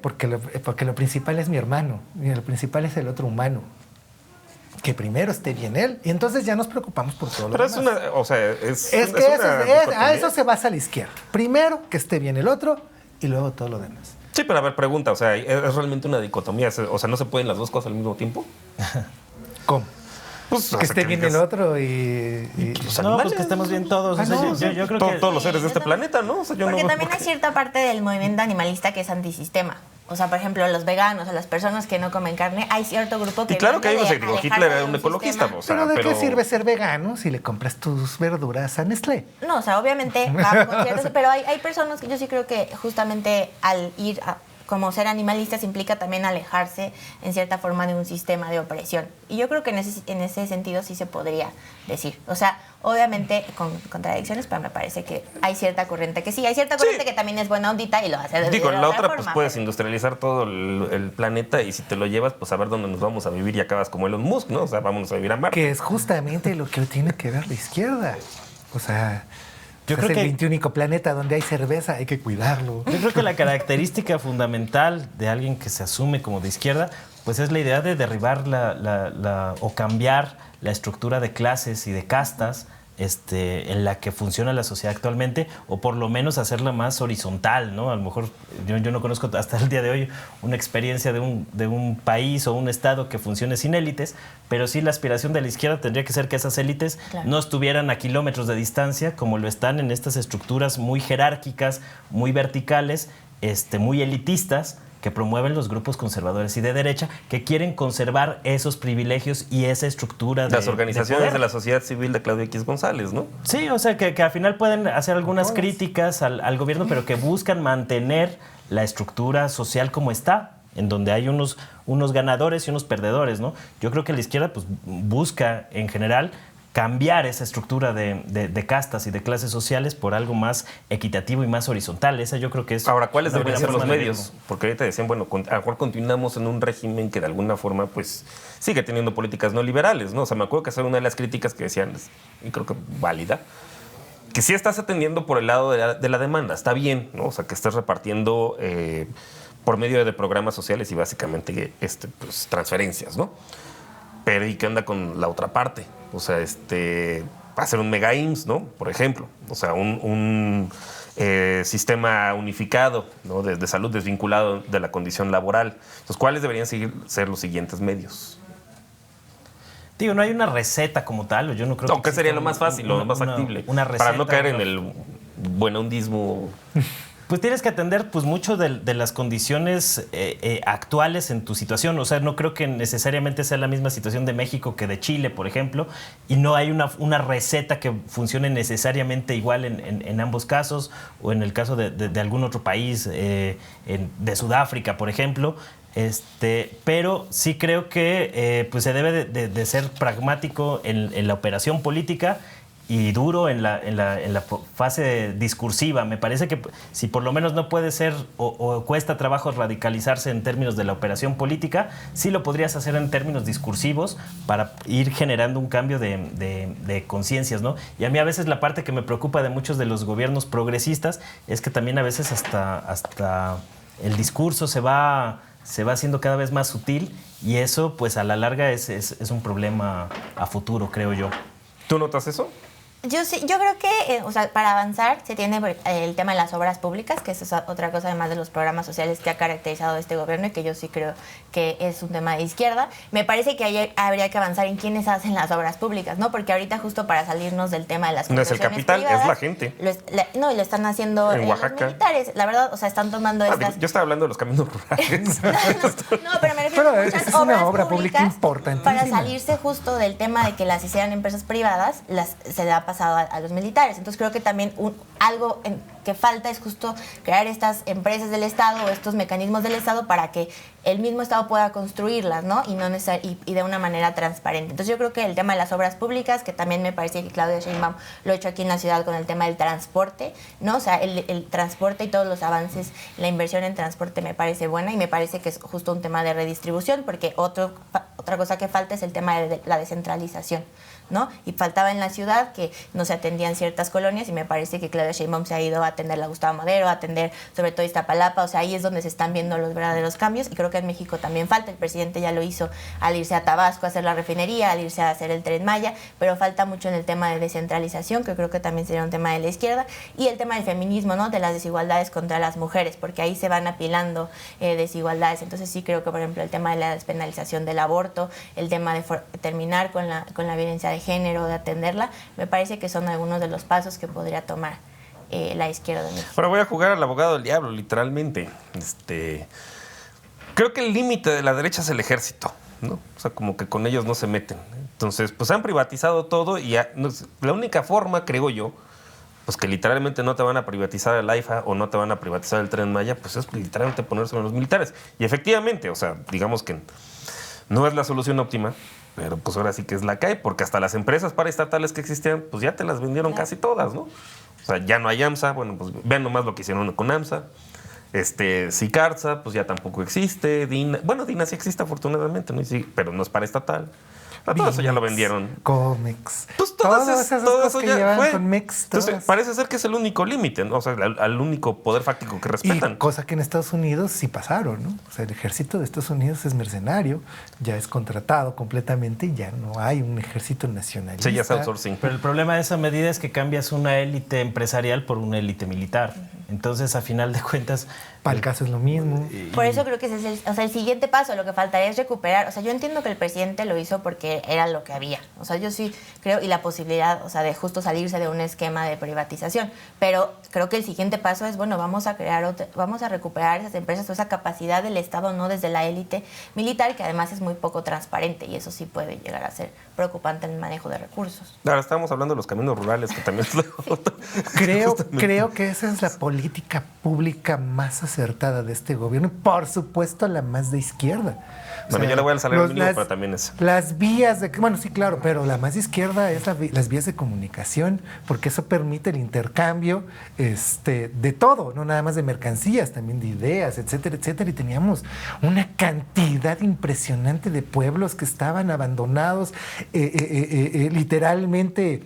Porque lo principal es mi hermano, y lo principal es el otro humano. Que primero esté bien él, y entonces ya nos preocupamos por todo lo Pero demás. A eso se basa la izquierda. Primero que esté bien el otro, y luego todo lo demás. Sí, pero a ver, pregunta, o sea, ¿es realmente una dicotomía? O sea, ¿no se pueden las dos cosas al mismo tiempo? ¿Cómo? Pues, Que esté bien el otro no, pues que estemos bien todos. O sea, yo creo que todos los seres de este planeta, ¿no? O sea, Porque también hay cierta parte del movimiento animalista que es antisistema. O sea, por ejemplo, los veganos o las personas que no comen carne, hay cierto grupo que... Y claro que hay viene de unos... Hitler alejarse era de un ecologista, sistema. o sea, ¿Pero de qué sirve ser vegano si le compras tus verduras a Nestlé? No, o sea, obviamente va con ciertos... Pero hay personas que yo sí creo que justamente al ir a... Como ser animalistas implica también alejarse en cierta forma de un sistema de opresión. Y yo creo que en ese sentido sí se podría decir. O sea, obviamente con contradicciones, pero me parece que hay cierta corriente que sí. Hay cierta corriente que también es buena ondita y lo hace de Digo, otra la otra, forma, pues puedes pero... industrializar todo el planeta y si te lo llevas, pues a ver dónde nos vamos a vivir y acabas como Elon Musk, ¿no? O sea, vámonos a vivir a Marte. Que es justamente lo que tiene que ver la izquierda. O sea... Yo creo es el que 21 planeta donde hay cerveza, hay que cuidarlo. Yo creo que la característica fundamental de alguien que se asume como de izquierda, pues es la idea de derribar o cambiar la estructura de clases y de castas en la que funciona la sociedad actualmente, o por lo menos hacerla más horizontal, ¿no? A lo mejor yo no conozco hasta el día de hoy una experiencia de un país o un estado que funcione sin élites, pero sí la aspiración de la izquierda tendría que ser que esas élites no estuvieran a kilómetros de distancia como lo están en estas estructuras muy jerárquicas, muy verticales, muy elitistas, que promueven los grupos conservadores y de derecha que quieren conservar esos privilegios y esa estructura Las organizaciones de poder. la sociedad civil de Claudio X González, ¿no? Sí, o sea, que al final pueden hacer algunas críticas al gobierno, pero que buscan mantener la estructura social como está, en donde hay unos ganadores y unos perdedores, ¿no? Yo creo que la izquierda pues, busca, en general, cambiar esa estructura de castas y de clases sociales por algo más equitativo y más horizontal. Esa yo creo que es... Ahora, ¿cuáles una deberían buena ser los forma de medios? verlo. Porque ahorita decían, bueno, a lo mejor continuamos en un régimen que de alguna forma pues sigue teniendo políticas no liberales, ¿no? O sea, me acuerdo que esa era una de las críticas que decían, y creo que válida, que sí estás atendiendo por el lado de la demanda, está bien, ¿no? O sea, que estás repartiendo por medio de programas sociales y básicamente pues, transferencias, ¿no? Pero ¿y qué onda con la otra parte? O sea, hacer un mega IMSS, ¿no? Por ejemplo. O sea, un sistema unificado, ¿no? de salud desvinculado de la condición laboral. Entonces, ¿cuáles deberían ser los siguientes medios? Digo, no hay una receta como tal, o yo no creo No, que ¿qué sería exista lo más fácil, lo más factible? Una receta, para no caer en el buenahundismo. Pues tienes que atender pues mucho de las condiciones actuales en tu situación. O sea, no creo que necesariamente sea la misma situación de México que de Chile, por ejemplo, y no hay una receta que funcione necesariamente igual en ambos casos, o en el caso de algún otro país, de Sudáfrica, por ejemplo. Pero sí creo que pues se debe de ser pragmático en la operación política y duro en la fase discursiva. Me parece que si por lo menos no puede ser o cuesta trabajo radicalizarse en términos de la operación política, sí lo podrías hacer en términos discursivos para ir generando un cambio de conciencias, ¿no? Y a mí a veces la parte que me preocupa de muchos de los gobiernos progresistas es que también a veces hasta el discurso se va haciendo cada vez más sutil, y eso pues a la larga es un problema a futuro, creo yo. ¿Tú notas eso? Yo creo que, o sea, para avanzar se tiene el tema de las obras públicas, que es otra cosa además de los programas sociales que ha caracterizado este gobierno y que yo sí creo que es un tema de izquierda. Me parece que ahí habría que avanzar en quiénes hacen las obras públicas, ¿no? Porque ahorita justo para salirnos del tema de las No es el concesiones capital, privadas, es la gente. No, y lo están haciendo En los Oaxaca. militares. La verdad, o sea, están tomando estas... Yo estaba hablando de los caminos rurales. No, pero me refiero Pero a muchas es una obras obra pública públicas importantísima. para salirse justo del tema de que las hicieran empresas privadas, se le ha pasado a los militares. Entonces creo que también algo que falta es justo crear estas empresas del Estado o estos mecanismos del Estado para que el mismo Estado pueda construirlas, ¿no? Y de una manera transparente. Entonces yo creo que el tema de las obras públicas, que también me parece que Claudia Sheinbaum lo ha hecho aquí en la ciudad con el tema del transporte, ¿no? O sea, el transporte y todos los avances, la inversión en transporte me parece buena, y me parece que es justo un tema de redistribución, porque otra cosa que falta es el tema de la descentralización, ¿no? Y faltaba en la ciudad que no se atendían ciertas colonias, y me parece que Claudia Sheinbaum se ha ido a atender la Gustavo Madero, a atender sobre todo Iztapalapa. O sea, ahí es donde se están viendo los verdaderos cambios, y creo que en México también falta. El presidente ya lo hizo al irse a Tabasco a hacer la refinería, al irse a hacer el Tren Maya, pero falta mucho en el tema de descentralización, que creo que también sería un tema de la izquierda, y el tema del feminismo, ¿no? De las desigualdades contra las mujeres, porque ahí se van apilando desigualdades. Entonces sí creo que, por ejemplo, el tema de la despenalización del aborto, el tema de terminar con la violencia de género, de atenderla, me parece que son algunos de los pasos que podría tomar la izquierda de México. Ahora voy a jugar al abogado del diablo, literalmente. Creo que el límite de la derecha es el ejército, ¿no? O sea, como que con ellos no se meten. Entonces, pues han privatizado todo, y la única forma, creo yo, pues que literalmente no te van a privatizar el AIFA o no te van a privatizar el Tren Maya, pues es literalmente ponerse en los militares. Y efectivamente, o sea, digamos que no es la solución óptima, pero pues ahora sí que es la que hay, porque hasta las empresas paraestatales que existían, pues ya te las vendieron casi todas, ¿no? O sea, ya no hay AMSA, bueno, pues vean nomás lo que hicieron con AMSA. Sicarza, pues ya tampoco existe. DINA sí existe afortunadamente, ¿no? Sí, pero no es paraestatal. Todo eso ya lo vendieron. Comex. Pues todas esas todo cosas eso que ya llevan fue. con Mex. Entonces, parece ser que es el único límite, ¿no? O sea, al único poder fáctico que respetan. Y cosa que en Estados Unidos sí pasaron, ¿no? O sea, el ejército de Estados Unidos es mercenario, ya es contratado completamente, y ya no hay un ejército nacionalista. Sí, ya es outsourcing. Pero el problema de esa medida es que cambias una élite empresarial por una élite militar. Entonces, a final de cuentas... Para el caso es lo mismo. Por eso creo que ese es el siguiente paso. Lo que faltaría es recuperar. O sea, yo entiendo que el presidente lo hizo porque era lo que había. O sea, yo sí creo, y la posibilidad, o sea, de justo salirse de un esquema de privatización. Pero creo que el siguiente paso es, bueno, vamos a recuperar esas empresas o esa capacidad del Estado, no desde la élite militar, que además es muy poco transparente y eso sí puede llegar a ser preocupante en el manejo de recursos. Ahora estábamos hablando de los caminos rurales, que también Creo que esa es la política pública más acertada de este gobierno. Por supuesto, la más de izquierda. Bueno, yo le voy al salario mínimo, pero también es... Las vías de... Bueno, sí, claro, pero la más de izquierda es las vías de comunicación, porque eso permite el intercambio de todo, no nada más de mercancías, también de ideas, etcétera, etcétera. Y teníamos una cantidad impresionante de pueblos que estaban abandonados, literalmente...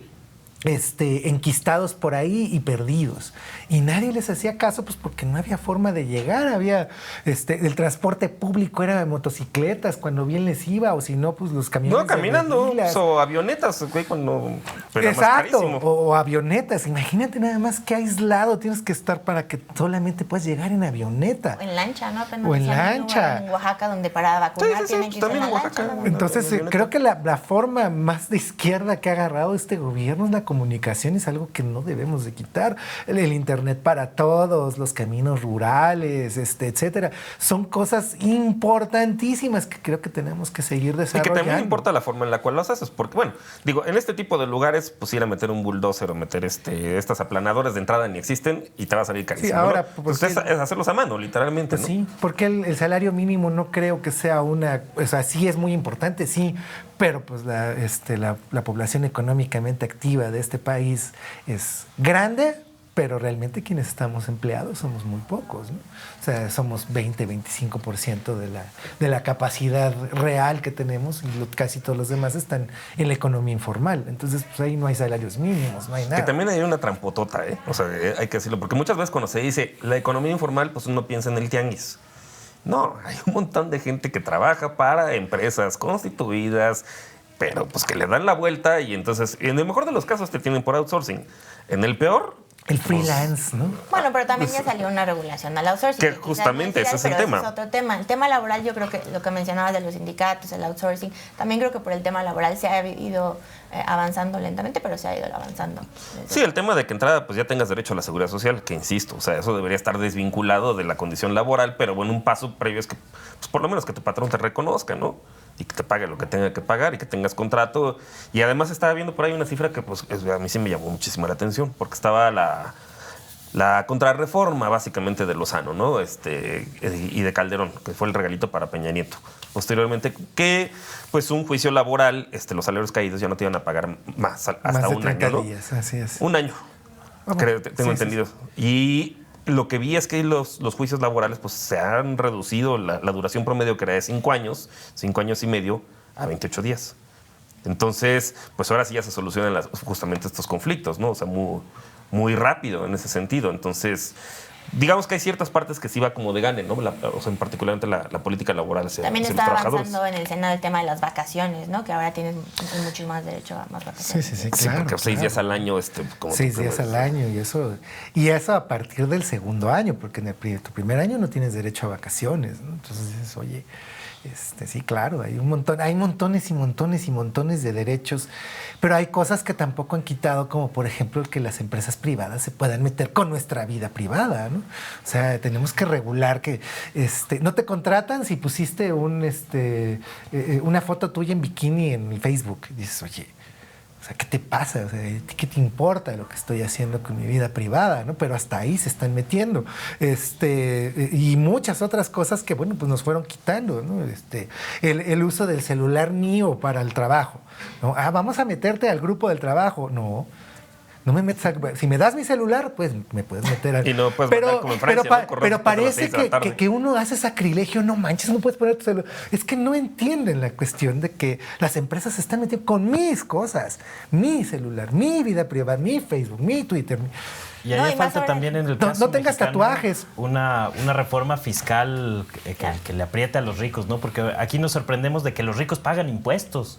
enquistados por ahí y perdidos. Y nadie les hacía caso, pues porque no había forma de llegar. Había el transporte público era de motocicletas cuando bien les iba, o si no, pues los camiones. No, caminando, o avionetas, güey, cuando. Pero exacto, o avionetas. Imagínate nada más qué aislado tienes que estar para que solamente puedas llegar en avioneta. O en lancha, ¿no? Apenas o en lancha. En Oaxaca, donde para vacunar tienen que ir en la Oaxaca, lancha. Entonces, creo que la forma más de izquierda que ha agarrado este gobierno es la comunicación, es algo que no debemos de quitar. El internet para todos, los caminos rurales, etcétera, son cosas importantísimas que creo que tenemos que seguir desarrollando. Y que también importa la forma en la cual los haces, porque bueno, digo, en este tipo de lugares, pues ir a meter un bulldozer o meter estas aplanadoras de entrada ni existen y te va a salir carísimo. Sí, ahora, ¿no? Pues es hacerlos a mano, literalmente, pues ¿no? Sí, porque el salario mínimo no creo que sea una, o sea, sí es muy importante, sí, pero pues la población económicamente activa de este país es grande, pero realmente quienes estamos empleados somos muy pocos, ¿no? O sea, somos 20-25% de la capacidad real que tenemos y casi todos los demás están en la economía informal. Entonces, pues ahí no hay salarios mínimos, no hay nada. Que también hay una trampotota, ¿eh? O sea, hay que decirlo, porque muchas veces cuando se dice la economía informal, pues uno piensa en el tianguis. No, hay un montón de gente que trabaja para empresas constituidas, pero pues que le dan la vuelta y entonces, en el mejor de los casos te tienen por outsourcing. En el peor... El freelance, ¿no? Bueno, pero también ya salió una regulación al outsourcing. Que justamente ese es el tema. Ese es otro tema. El tema laboral, yo creo que lo que mencionabas de los sindicatos, el outsourcing, también creo que por el tema laboral se ha ido avanzando lentamente, pero se ha ido avanzando. Sí, el tema de que entrada pues ya tengas derecho a la seguridad social, que insisto, o sea, eso debería estar desvinculado de la condición laboral, pero bueno, un paso previo es que pues, por lo menos que tu patrón te reconozca, ¿no? Y que te pague lo que tenga que pagar y que tengas contrato. Y además estaba viendo por ahí una cifra que pues a mí sí me llamó muchísimo la atención, porque estaba la contrarreforma básicamente de Lozano, ¿no? Y de Calderón, que fue el regalito para Peña Nieto. Posteriormente, que pues un juicio laboral, los salarios caídos ya no te iban a pagar más, hasta más de un año, ¿no? días, así es. Un año, tengo entendido. Sí. Y lo que vi es que los juicios laborales pues se han reducido la duración promedio, que era de 5 años y medio, a 28 días. Entonces, pues ahora sí ya se solucionan justamente estos conflictos, ¿no? O sea, muy rápido en ese sentido. Entonces, digamos que hay ciertas partes que sí va como de gane, ¿no? O sea, en particular la política laboral hacia también los está trabajadores. avanzando en el Senado el tema de las vacaciones, ¿no? Que ahora tienen mucho más derecho a más vacaciones. Sí, claro. Porque 6 días al año, como 6 días al año, y eso a partir del segundo año, porque en tu primer año no tienes derecho a vacaciones, ¿no? Entonces dices, oye, sí, claro, hay montones y montones y montones de derechos, pero hay cosas que tampoco han quitado, como por ejemplo que las empresas privadas se puedan meter con nuestra vida privada, ¿no? O sea, tenemos que regular que no te contratan si pusiste una foto tuya en bikini en el Facebook. Y dices, oye, o sea, ¿qué te pasa? O sea, ¿qué te importa lo que estoy haciendo con mi vida privada? ¿No? Pero hasta ahí se están metiendo. Y muchas otras cosas que, bueno, pues nos fueron quitando, ¿no? El uso del celular mío para el trabajo, ¿no? Vamos a meterte al grupo del trabajo. No me metes si me das mi celular, pues me puedes meter al... Y no puedes mandar como en Francia, pero parece que uno hace sacrilegio. No manches, no puedes poner tu celular. Es que no entienden la cuestión de que las empresas se están metiendo con mis cosas. Mi celular, mi vida privada, mi Facebook, mi Twitter. Y ahí falta también en el caso no tengas tatuajes. Una reforma fiscal que le apriete a los ricos, ¿no? Porque aquí nos sorprendemos de que los ricos pagan impuestos.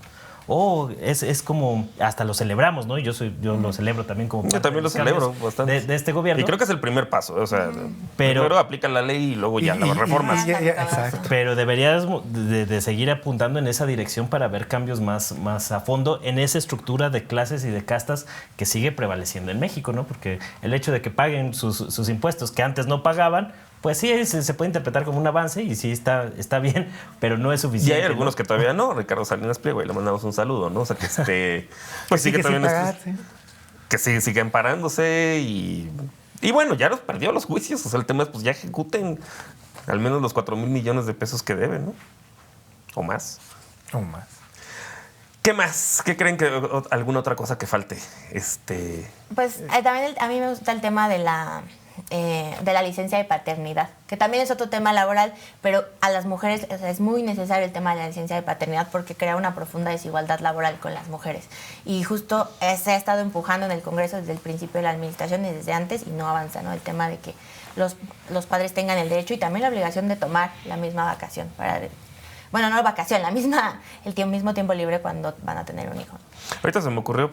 es como, hasta lo celebramos, ¿no? Yo lo celebro también como parte Yo también de lo los cambios celebro bastante. de este gobierno. Y creo que es el primer paso, o sea, Pero- primero aplica la ley y luego ya la reformas. Exacto. Pero deberías de seguir apuntando en esa dirección para ver cambios más a fondo en esa estructura de clases y de castas que sigue prevaleciendo en México, ¿no? Porque el hecho de que paguen sus impuestos que antes no pagaban, pues sí, se puede interpretar como un avance y sí está bien, pero no es Y suficiente. hay algunos ¿no? que todavía no. Ricardo Salinas Pliego, y le mandamos un saludo, ¿no? O sea, que pues sí que sin también pagar, sí. que siguen parándose y bueno, ya los perdió los juicios. O sea, el tema es, pues ya ejecuten al menos los 4,000 millones de pesos que deben, ¿no? O más. O más. ¿Qué más? ¿Qué creen que alguna otra cosa que falte? Pues también a mí me gusta el tema de la licencia de paternidad, que también es otro tema laboral, pero a las mujeres, o sea, es muy necesario el tema de la licencia de paternidad porque crea una profunda desigualdad laboral con las mujeres. Y justo se ha estado empujando en el Congreso desde el principio de la administración y desde antes y no avanza, ¿no? El tema de que los padres tengan el derecho y también la obligación de tomar la misma vacación bueno, no vacación, el mismo tiempo libre cuando van a tener un hijo. Ahorita se me ocurrió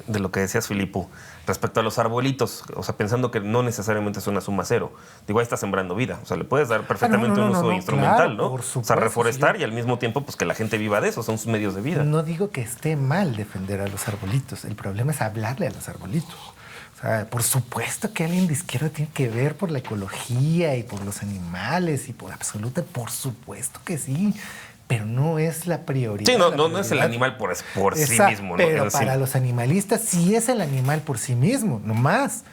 de lo que decías, Filipo, respecto a los arbolitos, o sea, pensando que no necesariamente es una suma cero. Digo, ahí está sembrando vida, o sea, le puedes dar perfectamente un uso instrumental, claro, ¿no? por O sea, supuesto, reforestar sí. y al mismo tiempo, pues que la gente viva de eso, son sus medios de vida. No digo que esté mal defender a los arbolitos, el problema es hablarle a los arbolitos. O sea, por supuesto que alguien de izquierda tiene que ver por la ecología y por los animales y por absoluta, por supuesto que sí, pero no es la prioridad. Sí, no La es el prioridad. animal por sí Exacto, mismo, ¿no? Pero Es decir, para los animalistas sí es el animal por sí mismo, no más.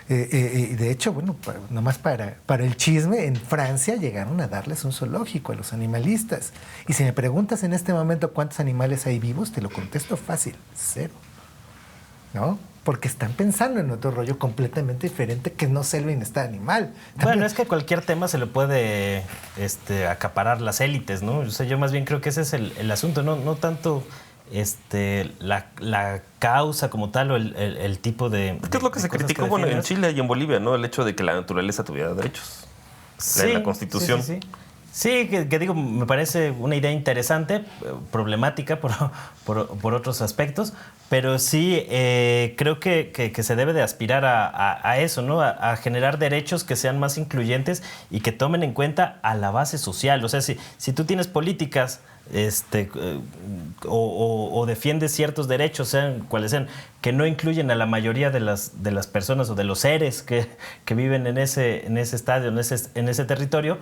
De hecho, bueno, nomás para el chisme, en Francia llegaron a darles un zoológico a los animalistas. Y si me preguntas en este momento cuántos animales hay vivos, te lo contesto fácil, 0. ¿No? Porque están pensando en otro rollo completamente diferente que no ser el bienestar animal. Bueno, es que cualquier tema se le puede acaparar las élites, ¿no? O sea, yo más bien creo que ese es el asunto, no tanto la causa como tal o el tipo de... ¿qué es lo que de se cosas criticó bueno, en defiendes. Chile y en Bolivia, ¿no? El hecho de que la naturaleza tuviera derechos. En la Constitución. Sí, que digo, me parece una idea interesante, problemática por otros aspectos, pero sí creo que se debe de aspirar a eso, ¿no? A generar derechos que sean más incluyentes y que tomen en cuenta a la base social. O sea, si tú tienes políticas o defiendes ciertos derechos, sean cuales sean, que no incluyen a la mayoría de las personas o de los seres que viven en ese estadio, en ese territorio,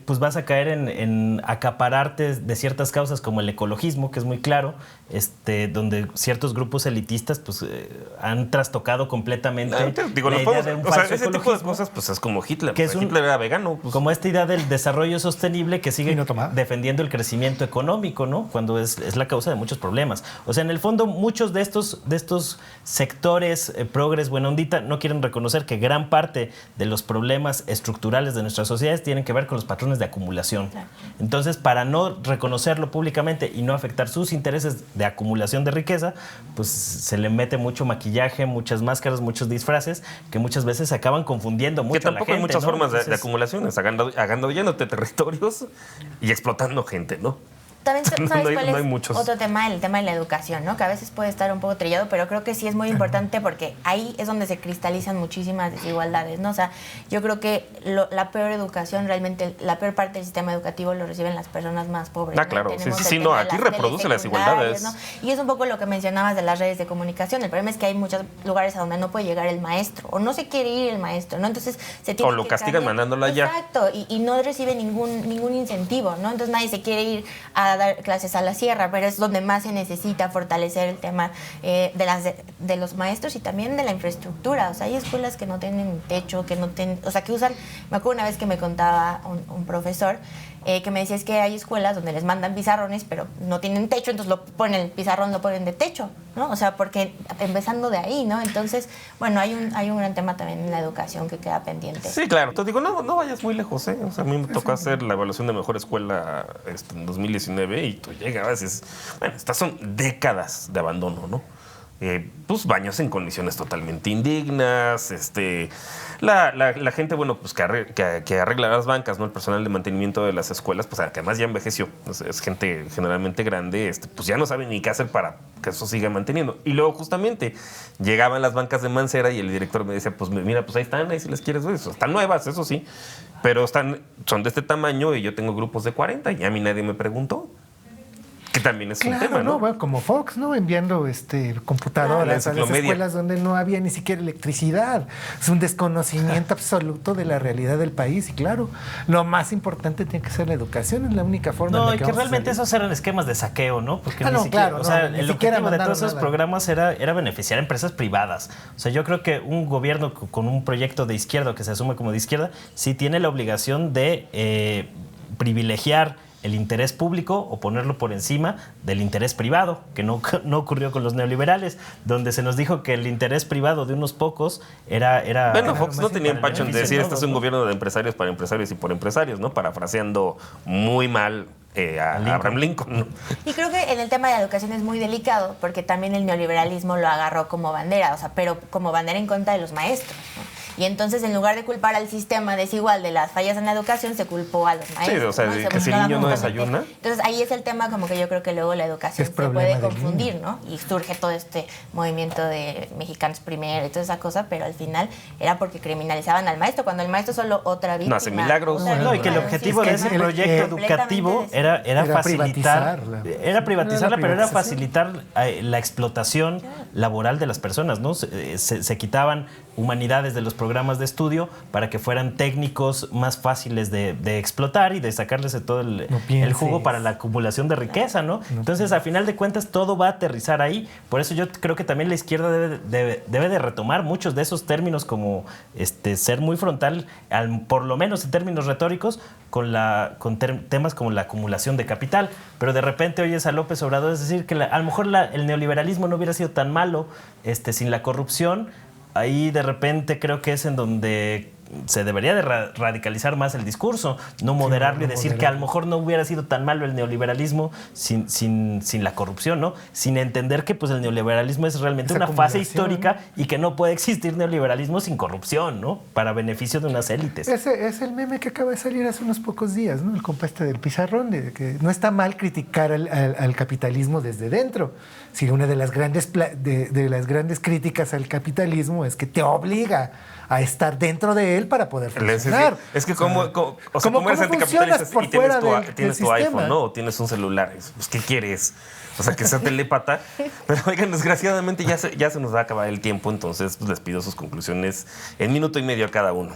pues vas a caer en acapararte de ciertas causas como el ecologismo, que es muy claro, donde ciertos grupos elitistas pues han trastocado completamente Digo, la no idea podemos, de un o sea, falso ese tipo de ecologismo, cosas pues es como Hitler. que O sea, Hitler era vegano. Pues, como esta idea del desarrollo sostenible que sigue Y no tomaba. defendiendo el crecimiento económico, ¿no? Cuando es la causa de muchos problemas. O sea, en el fondo, muchos de estos sectores progres buena ondita no quieren reconocer que gran parte de los problemas estructurales de nuestras sociedades tienen que ver con los patrones de acumulación. Claro. Entonces, para no reconocerlo públicamente y no afectar sus intereses de acumulación de riqueza, pues se le mete mucho maquillaje, muchas máscaras, muchos disfraces que muchas veces acaban confundiendo mucho que a la tampoco gente, hay muchas ¿no? formas de Entonces, acumulaciones, agandallándote territorios y explotando gente, ¿no? También, ¿sabes No hay- cuál no hay es muchos. otro tema? El tema de la educación, ¿no? Que a veces puede estar un poco trillado, pero creo que sí es muy importante porque ahí es donde se cristalizan muchísimas desigualdades, ¿no? O sea, yo creo que la peor educación, realmente, la peor parte del sistema educativo lo reciben las personas más pobres. Ah, claro. Tenemos Sí, el no, tema de aquí las reproduce las telesecundarias, desigualdades. ¿no? Y es un poco lo que mencionabas de las redes de comunicación. El problema es que hay muchos lugares a donde no puede llegar el maestro o no se quiere ir el maestro, ¿no? Entonces se tiene O lo que castigan cambiar. mandándolo allá. Exacto, y no recibe ningún incentivo, ¿no? Entonces nadie se quiere ir a dar clases a la sierra, pero es donde más se necesita fortalecer el tema de los maestros y también de la infraestructura. O sea, hay escuelas que no tienen techo, que no tienen, o sea, que usan, me acuerdo una vez que me contaba un profesor que me decía es que hay escuelas donde les mandan pizarrones, pero no tienen techo, entonces el pizarrón lo ponen de techo, ¿no? O sea, porque empezando de ahí, ¿no? Entonces, bueno, hay un gran tema también en la educación que queda pendiente. Sí, claro. Entonces digo, no vayas muy lejos, ¿eh? O sea, a mí me tocó hacer la evaluación de mejor escuela en 2019 y tú llegabas y dices, bueno, estas son décadas de abandono, ¿no? pues baños en condiciones totalmente indignas, la gente, bueno, pues que arregla las bancas, ¿no? El personal de mantenimiento de las escuelas, pues que además ya envejeció, es gente generalmente grande, pues ya no sabe ni qué hacer para que eso siga manteniendo. Y luego justamente llegaban las bancas de Mancera y el director me decía, pues mira, pues ahí están, ahí si les quieres ver, están nuevas, eso sí, pero son de este tamaño y yo tengo grupos de 40 y a mí nadie me preguntó. Que también es un tema, ¿no? Bueno, como Fox, ¿no? Enviando computadoras a las escuelas donde no había ni siquiera electricidad. Es un desconocimiento absoluto de la realidad del país. Y claro, lo más importante tiene que ser la educación, es la única forma en la y que realmente esos eran esquemas de saqueo, ¿no? Porque el objetivo de todos esos programas era beneficiar a empresas privadas. O sea, yo creo que un gobierno con un proyecto de izquierda, que se asume como de izquierda, sí tiene la obligación de privilegiar el interés público o ponerlo por encima del interés privado, que no ocurrió con los neoliberales, donde se nos dijo que el interés privado de unos pocos era bueno, Fox no tenía empacho en decir esto es un gobierno de empresarios para empresarios y por empresarios, ¿no? Parafraseando muy mal a Abraham Lincoln, ¿no? Y creo que en el tema de la educación es muy delicado, porque también el neoliberalismo lo agarró como bandera, o sea, pero como bandera en contra de los maestros, ¿no? Y entonces, en lugar de culpar al sistema desigual de las fallas en la educación, se culpó a los maestros. Sí, o sea, ¿no? que si el niño no desayuna. Entonces, ahí es el tema como que yo creo que luego la educación se puede confundir, ¿no? Y surge todo este movimiento de mexicanos primero y toda esa cosa, pero al final era porque criminalizaban al maestro, cuando el maestro es solo otra víctima. No hace milagros. Y que el objetivo de ese proyecto educativo era facilitar, privatizarla, pero era facilitar la explotación laboral de las personas, ¿no? Se quitaban humanidades de los programas de estudio para que fueran técnicos más fáciles de explotar y de sacarles todo el jugo para la acumulación de riqueza, ¿no? Entonces, a final de cuentas, todo va a aterrizar ahí. Por eso yo creo que también la izquierda debe de retomar muchos de esos términos como ser muy frontal, por lo menos en términos retóricos, con temas como la acumulación de capital. Pero de repente oyes a López Obrador decir que a lo mejor el neoliberalismo no hubiera sido tan malo sin la corrupción. Ahí de repente creo que es en donde se debería de radicalizar más el discurso, no moderarlo y decir que a lo mejor no hubiera sido tan malo el neoliberalismo sin la corrupción, ¿no? Sin entender que pues el neoliberalismo es realmente una fase histórica y que no puede existir neoliberalismo sin corrupción, ¿no? Para beneficio de unas élites. Ese es el meme que acaba de salir hace unos pocos días, ¿no? El compa del pizarrón, de que no está mal criticar al capitalismo desde dentro. Sí, una de las grandes críticas al capitalismo es que te obliga a estar dentro de él para poder funcionar. Es que como eres anticapitalista y tienes tu iPhone, ¿no? O tienes un celular, pues ¿qué quieres? O sea, que sea telépata. Pero oigan, desgraciadamente ya se nos va a acabar el tiempo, entonces pues, les pido sus conclusiones en minuto y medio a cada uno.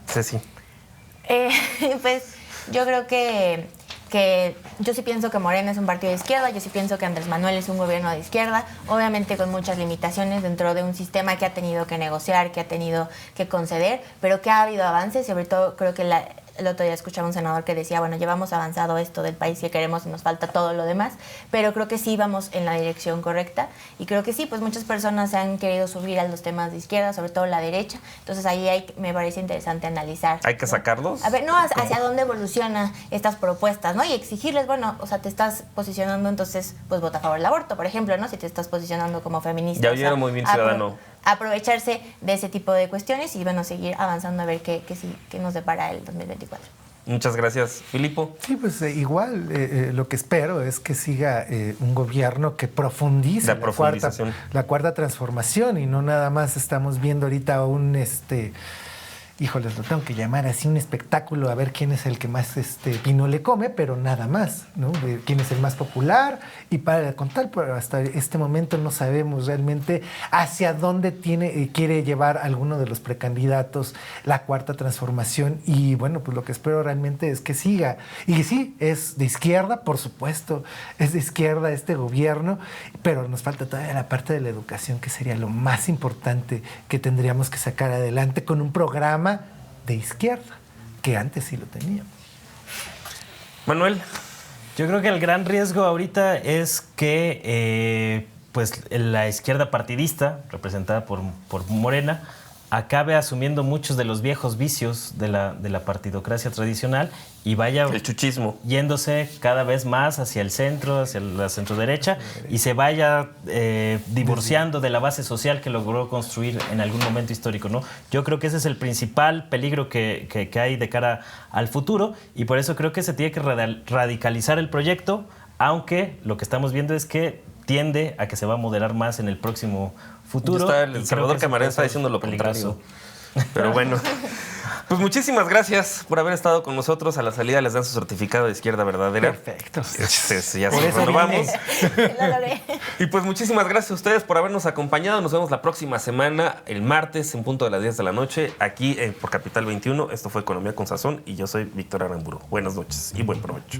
Ceci. Pues yo creo que yo sí pienso que Morena es un partido de izquierda, yo sí pienso que Andrés Manuel es un gobierno de izquierda, obviamente con muchas limitaciones dentro de un sistema que ha tenido que negociar, que ha tenido que conceder, pero que ha habido avances, sobre todo creo que el otro día escuchaba un senador que decía, bueno, llevamos avanzado esto del país que queremos y nos falta todo lo demás, pero creo que sí vamos en la dirección correcta y creo que sí, pues muchas personas se han querido subir a los temas de izquierda, sobre todo la derecha, entonces ahí me parece interesante analizar. ¿Hay que sacarlos? A ver, hacia dónde evolucionan estas propuestas, ¿no? Y exigirles, bueno, o sea, te estás posicionando, entonces, pues vota a favor del aborto, por ejemplo, ¿no? Si te estás posicionando como feminista. Ya oyeron Movimiento Ciudadano. Aprovecharse de ese tipo de cuestiones y, bueno, seguir avanzando a ver qué nos depara el 2024. Muchas gracias. Filipo. Sí, pues igual lo que espero es que siga un gobierno que profundice la cuarta transformación y no nada más estamos viendo ahorita híjoles, lo tengo que llamar así, un espectáculo, a ver quién es el que más vino le come, pero nada más, ¿no? De quién es el más popular y para de contar, pero hasta este momento no sabemos realmente hacia dónde quiere llevar alguno de los precandidatos la cuarta transformación y bueno, pues lo que espero realmente es que siga. Y sí, es de izquierda, por supuesto, es de izquierda este gobierno, pero nos falta todavía la parte de la educación, que sería lo más importante que tendríamos que sacar adelante con un programa de izquierda, que antes sí lo teníamos. Manuel. Yo creo que el gran riesgo ahorita es que pues la izquierda partidista, representada por Morena, acabe asumiendo muchos de los viejos vicios de la partidocracia tradicional y vaya El chuchismo. yéndose cada vez más hacia el centro, hacia la centroderecha, y se vaya divorciando de la base social que logró construir en algún momento histórico, ¿no? Yo creo que ese es el principal peligro que hay de cara al futuro, y por eso creo que se tiene que radicalizar el proyecto, aunque lo que estamos viendo es que tiende a que se va a moderar más en el próximo futuro. Está y el creo Salvador que eso Camarena puede está ser diciendo lo peligroso. contrario. Pero bueno. Pues muchísimas gracias por haber estado con nosotros. A la salida les dan su certificado de izquierda verdadera. Perfecto. Ya Por se eso renovamos. vine. Lo logré. Y pues muchísimas gracias a ustedes por habernos acompañado. Nos vemos la próxima semana, el martes, en punto de las 10 de la noche, aquí por Capital 21. Esto fue Economía con Sazón y yo soy Víctor Aramburu. Buenas noches y buen provecho.